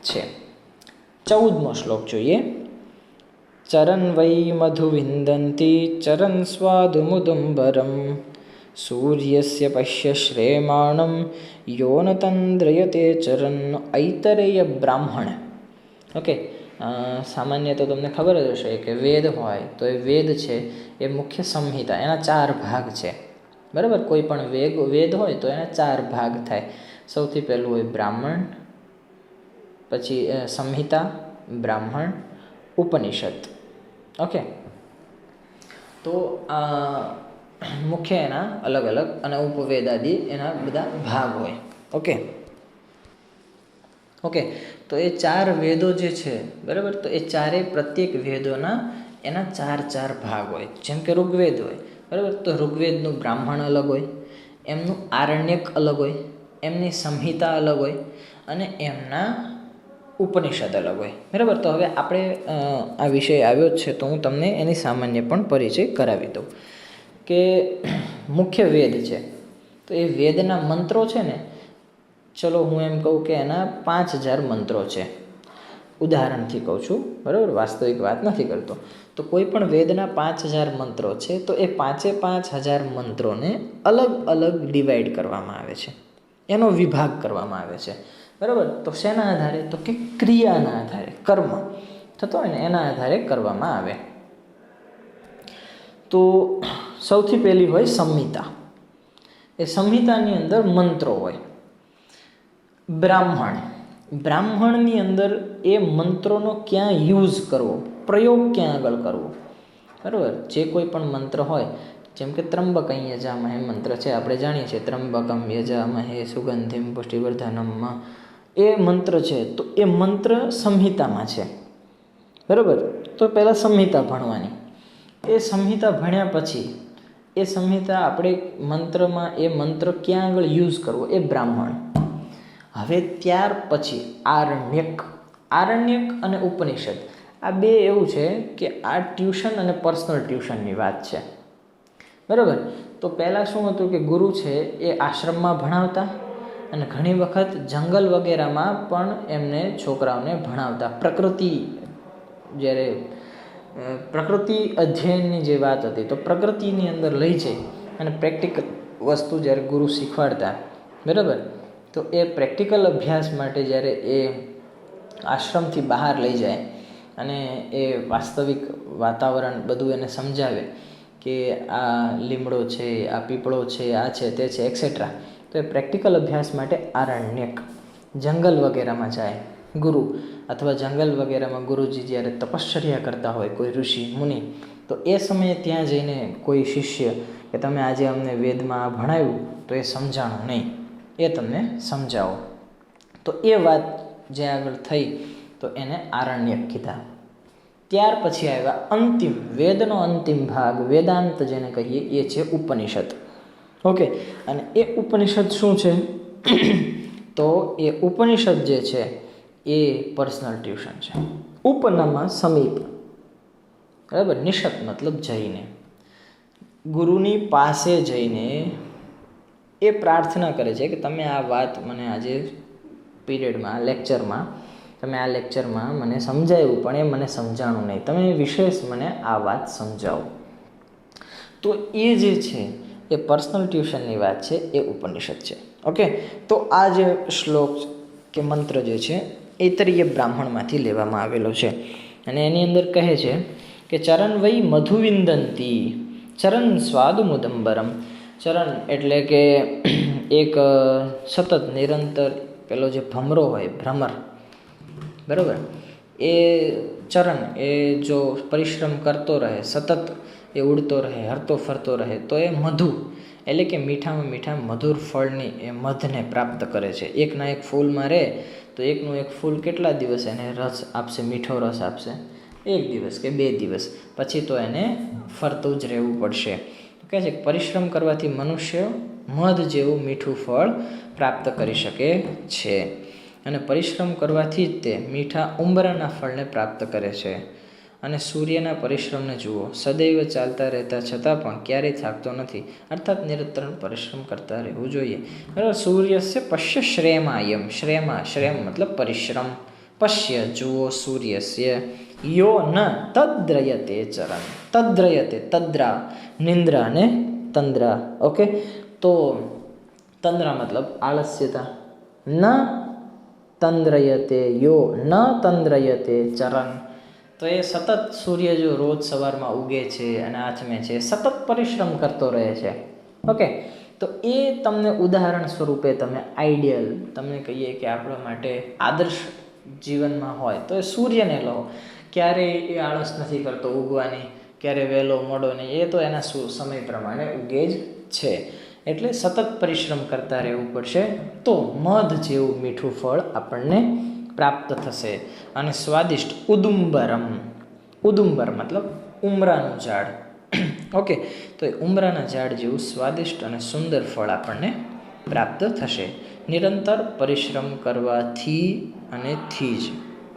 છે. 14મો શ્લોક જોઈએ. ચરન વૈ મધુ વિંદંતી ચરન સ્વાદુમુદુંબરમ સૂર્યસ્ય પશ્ય શ્રેમાણમ યોન તંદ્રયતે ચરન ઐતરેય બ્રાહ્મણ. ઓકે, સામાન્ય તો તમને ખબર જ હશે કે વેદ હોય તો એ વેદ છે એ મુખ્ય સંહિતા, એના 4 ભાગ છે, બરાબર. કોઈ પણ વેદ હોય તો એના 4 ભાગ થાય. સૌથી પહેલું હોય બ્રાહ્મણ, પછી સંહિતા, બ્રાહ્મણ, ઉપનિષદ. ઓકે, તો મુખ્ય એના અલગ અલગ અને ઉપવેદ આદિ એના બધા ભાગ હોય. ઓકે, તો એ 4 વેદો જે છે, બરાબર, તો એ પ્રત્યેક વેદોના એના 4 ભાગ હોય. જેમ કે ઋગ્વેદ હોય, બરાબર, તો ઋગ્વેદનું બ્રાહ્મણ અલગ હોય, એમનું આરણ્યક અલગ હોય, એમની સંહિતા અલગ હોય અને એમના ઉપનિષદ અલગ હોય, બરાબર. તો હવે આપણે આ વિષય આવ્યો જ છે તો હું તમને એની સામાન્ય પણ પરિચય કરાવી દઉં કે મુખ્ય વેદ છે તો એ વેદના મંત્રો છે ને, ચલો હું એમ કહું કે એના 5000 મંત્રો છે, ઉદાહરણથી કહું છું, બરાબર, વાસ્તવિક વાત નથી કરતો. તો કોઈ પણ વેદના 5000 મંત્રો છે તો એ 5000 મંત્રોને અલગ અલગ ડિવાઈડ કરવામાં આવે છે, એનો વિભાગ કરવામાં આવે છે, બરાબર. તો શેના આધારે? તો કે ક્રિયાના આધારે, કર્મ થતો હોય ને એના આધારે કરવામાં આવે. તો સૌથી પહેલી હોય સંહિતા. એ સંહિતાની અંદર મંત્રો હોય. બ્રાહ્મણની અંદર એ મંત્રોનો ક્યાં યુઝ કરવો, પ્રયોગ ક્યાં આગળ કરવો, બરાબર. જે કોઈ પણ મંત્ર હોય, જેમ કે ત્રંબકં યજામહે મંત્ર છે, આપણે જાણીએ છીએ ત્રંબકમ યજામહે સુગંધિમ પુષ્ટિવર્ધનમમાં એ મંત્ર છે. તો એ મંત્ર સંહિતામાં છે, બરાબર. તો પહેલાં સંહિતા ભણવાની. એ સંહિતા ભણ્યા પછી એ સંહિતા આપણે મંત્રમાં એ મંત્ર ક્યાં આગળ યુઝ કરવો એ બ્રાહ્મણ. હવે ત્યાર પછી આરણ્યક અને ઉપનિષદ, આ 2 એવું છે કે આ ટ્યુશન અને પર્સનલ ટ્યુશનની વાત છે, બરાબર. તો પહેલાં શું હતું કે ગુરુ છે એ આશ્રમમાં ભણાવતા અને ઘણી વખત જંગલ વગેરેમાં પણ એમને છોકરાઓને ભણાવતા. જ્યારે પ્રકૃતિ અધ્યયનની જે વાત હતી તો પ્રકૃતિની અંદર લઈ જઈ અને પ્રેક્ટિકલ વસ્તુ જ્યારે ગુરુ શીખવાડતા, બરાબર. તો એ પ્રેક્ટિકલ અભ્યાસ માટે જ્યારે એ આશ્રમથી બહાર લઈ જાય અને એ વાસ્તવિક વાતાવરણ બધું એને સમજાવે કે આ લીમડો છે, આ પીપળો છે, આ છે, તે છે, એક્સેટ્રા. તો એ પ્રેક્ટિકલ અભ્યાસ માટે આરણ્યક, જંગલ વગેરેમાં જાય ગુરુ, અથવા જંગલ વગેરેમાં ગુરુજી જ્યારે તપશ્ચર્યા કરતા હોય, કોઈ ઋષિ મુનિ, તો એ સમયે ત્યાં જઈને કોઈ શિષ્ય કે તમે આજે અમને વેદમાં આ ભણાવ્યું તો એ સમજાણું નહીં, એ તમને સમજાવો. તો એ વાત જે આગળ થઈ તો એને આરણ્યક કીધા. ત્યાર પછી આવ્યા અંતિમ, વેદનો અંતિમ ભાગ, વેદાંત જેને કહીએ એ છે ઉપનિષદ. ઓકે, અને એ ઉપનિષદ શું છે? તો એ ઉપનિષદ જે છે એ પર્સનલ ટ્યુશન છે. ઉપનામાં સમીપ, બરાબર. નિષદ મતલબ જઈને, ગુરુની પાસે જઈને એ પ્રાર્થના કરે છે કે તમે આ વાત મને આજે પીરિયડમાં, લેક્ચરમાં, તમે આ લેક્ચરમાં મને સમજાવ્યું પણ એ મને સમજાણું નહીં, તમે વિશેષ મને આ વાત સમજાવો. તો એ જે છે એ પર્સનલ ટ્યુશનની વાત છે, એ ઉપનિષદ છે. ઓકે, તો આ જે શ્લોક કે મંત્ર જે છે ઐતરેય બ્રાહ્મણમાંથી લેવામાં આવેલો છે અને એની અંદર કહે છે કે ચરણ વૈ મધુવિંદંતી ચરણ સ્વાદુમુદંબરમ. ચરણ એટલે કે એક સતત નિરંતર પેલો જે ભમરો હોય, ભ્રમર, બરાબર. એ ચરણ એ જો પરિશ્રમ કરતો રહે, સતત એ એ ઉડતો રહે, હરતો ફરતો રહે, તો એ મધુ એટલે કે મીઠામાં મીઠા મધુર ફળની એ મધને પ્રાપ્ત કરે છે. એકના એક ફૂલમાં રહે તો એકનું એક ફૂલ કેટલા દિવસ એને રસ આપશે, મીઠો રસ આપશે? 1 દિવસ કે 2 દિવસ, પછી તો એને ફરતું જ રહેવું પડશે. કહે છે કે પરિશ્રમ કરવાથી મનુષ્ય મધ જેવું મીઠું ફળ પ્રાપ્ત કરી શકે છે, અને પરિશ્રમ કરવાથી જ તે મીઠા ઉંબરાના ફળને પ્રાપ્ત કરે છે. અને સૂર્યના પરિશ્રમને જુઓ, સદૈવ ચાલતા રહેતા છતાં પણ ક્યારેય થાકતો નથી, અર્થાત નિરંતર પરિશ્રમ કરતા રહેવું જોઈએ. બરાબર. સૂર્યસ્ય પશ્ય શ્રેમાયમ, શ્રેમ મતલબ પરિશ્રમ. પશ્ય જુઓ, સૂર્યસ્ય યો ન તદ્રયતે ચરણ, તદ્રયતે તદ્રા નિંદ્રા ને તંદ્રા. ઓકે, તો તંદ્રા મતલબ આળસ્યતા, ન તંદ્રયતે યો ન તંદ્રયતે ચરણ. તો એ સતત સૂર્ય જો રોજ સવારમાં ઉગે છે અને આથમે છે, સતત પરિશ્રમ કરતો રહે છે. ઓકે, તો એ તમને ઉદાહરણ સ્વરૂપે તમે આઈડિયલ તમને કહીએ કે આપણા માટે આદર્શ જીવનમાં હોય તો એ સૂર્યને લો. ક્યારેય એ આળસ નથી કરતો ઉગવાની, ક્યારે વહેલો મોડો નહીં, એ તો એના સમય પ્રમાણે ઉગે જ છે. એટલે સતત પરિશ્રમ કરતા રહેવું પડશે, તો મધ જેવું મીઠું ફળ આપણને પ્રાપ્ત થશે. અને સ્વાદિષ્ટ ઉદુંબરમ, ઉદુંબર મતલબ ઉમરાનું ઝાડ. ઓકે, તો એ ઉમરાના ઝાડ જેવું સ્વાદિષ્ટ અને સુંદર ફળ આપણને પ્રાપ્ત થશે, નિરંતર પરિશ્રમ કરવાથી અને થી જ.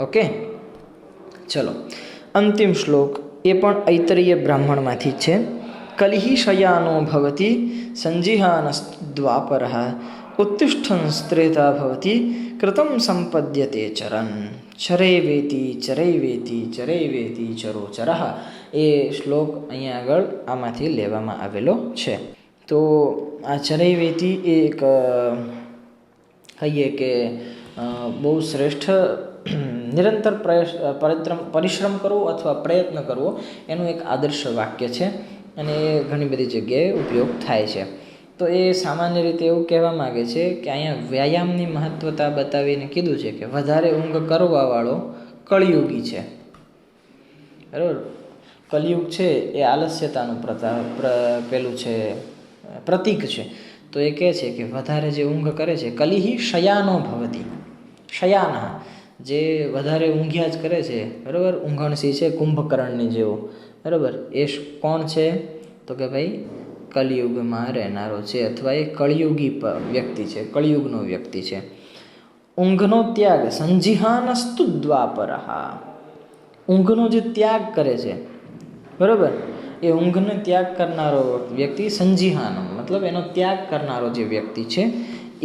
ઓકે, ચલો અંતિમ શ્લોક, એ પણ ઐતરીય બ્રાહ્મણમાંથી છે. કલિહિ શયાનો ભવતી સંજિહાનસ્દ્વાપરઃ ઉત્તિષ્ઠન સ્ત્રેતા ભવતી કૃતમ સંપદ્યતે ચરન ચરૈવેતિ ચરૈવેતિ ચરૈવેતિ ચરોચરઃ. એ શ્લોક અહીંયા આગળ આમાંથી લેવામાં આવેલો છે. તો આ ચરૈવેતિ એ એક કહીએ કે બહુ શ્રેષ્ઠ નિરંતર પરિશ્રમ કરવો અથવા પ્રયત્ન કરવો એનું એક આદર્શ વાક્ય છે, અને એ ઘણી બધી જગ્યાએ ઉપયોગ થાય છે. તો એ સામાન્ય રીતે એવું કહેવા માગે છે કે અહીંયા વ્યાયામની મહત્વતા બતાવીને કીધું છે કે વધારે ઊંઘ કરવાવાળો કળિયુગી છે. બરાબર. કલિયુગ છે એ આલસ્યતાનું પેલું છે, પ્રતીક છે. તો એ કહે છે કે વધારે જે ઊંઘ કરે છે, કલિહિ શયાનો ભવતી, શયાના જે વધારે ઊંઘ્યા જ કરે છે. બરાબર. ઊંઘણસી છે કુંભકર્ણની જેવો. બરાબર. એ કોણ છે? તો કે ભાઈ કલિયુગમાં રહેનારો છે, અથવા એ કળિયુગી વ્યક્તિ છે, કળિયુગનો વ્યક્તિ છે. ઊંઘનો ત્યાગ સંજિહાનસ્તુ દ્વાપરઃ, ઊંઘનો જે ત્યાગ કરે છે, બરાબર, એ ઊંઘને ત્યાગ કરનારો વ્યક્તિ સંજિહાનમ મતલબ એનો ત્યાગ કરનારો જે વ્યક્તિ છે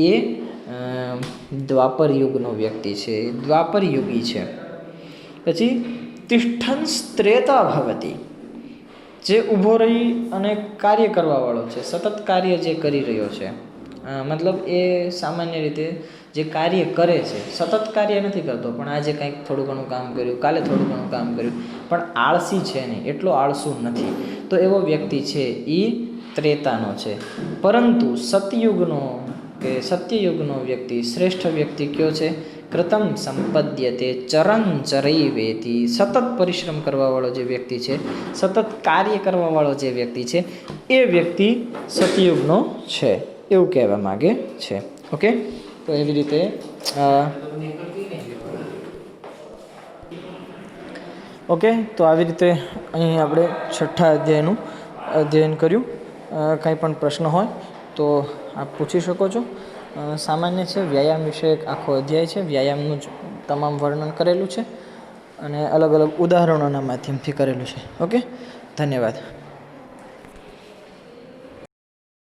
એ દ્વાપર યુગનો વ્યક્તિ છે, એ દ્વાપર યુગી છે. પછી તિષ્ઠન સ્ત્રેતા ભવતી, જે ઊભો રહી અને કાર્ય કરવાવાળો છે, સતત કાર્ય જે કરી રહ્યો છે, મતલબ એ સામાન્ય રીતે જે કાર્ય કરે છે, સતત કાર્ય નથી કરતો, પણ આજે કંઈક થોડું ઘણું કામ કર્યું, કાલે થોડું ઘણું કામ કર્યું, પણ આળસી છે નહીં, એટલો આળસુ નથી. તો એવો વ્યક્તિ છે એ ત્રેતાનો છે. પરંતુ સત્યયુગનો વ્યક્તિ, શ્રેષ્ઠ વ્યક્તિ કયો છે? કૃતમ સંપદ્યતે ચરન ચરૈવેતિ, સતત પરિશ્રમ કરવાવાળો જે વ્યક્તિ છે, સતત કાર્ય કરવાવાળો જે વ્યક્તિ છે, એ વ્યક્તિ સતયુગનો છે, એવું કહેવા માગે છે. ઓકે, તો એવી રીતે ઓકે, તો આવી રીતે અહીં આપણે 6થા અધ્યાયનું અધ્યયન કર્યું. કંઈ પણ પ્રશ્ન હોય તો આપ પૂછી શકો છો. સામાન્ય છે, વ્યાયામ વિશે એક આખો અધ્યાય છે, વ્યાયામનું જ તમામ વર્ણન કરેલું છે અને અલગ અલગ ઉદાહરણોના માધ્યમથી કરેલું છે. ઓકે, ધન્યવાદ.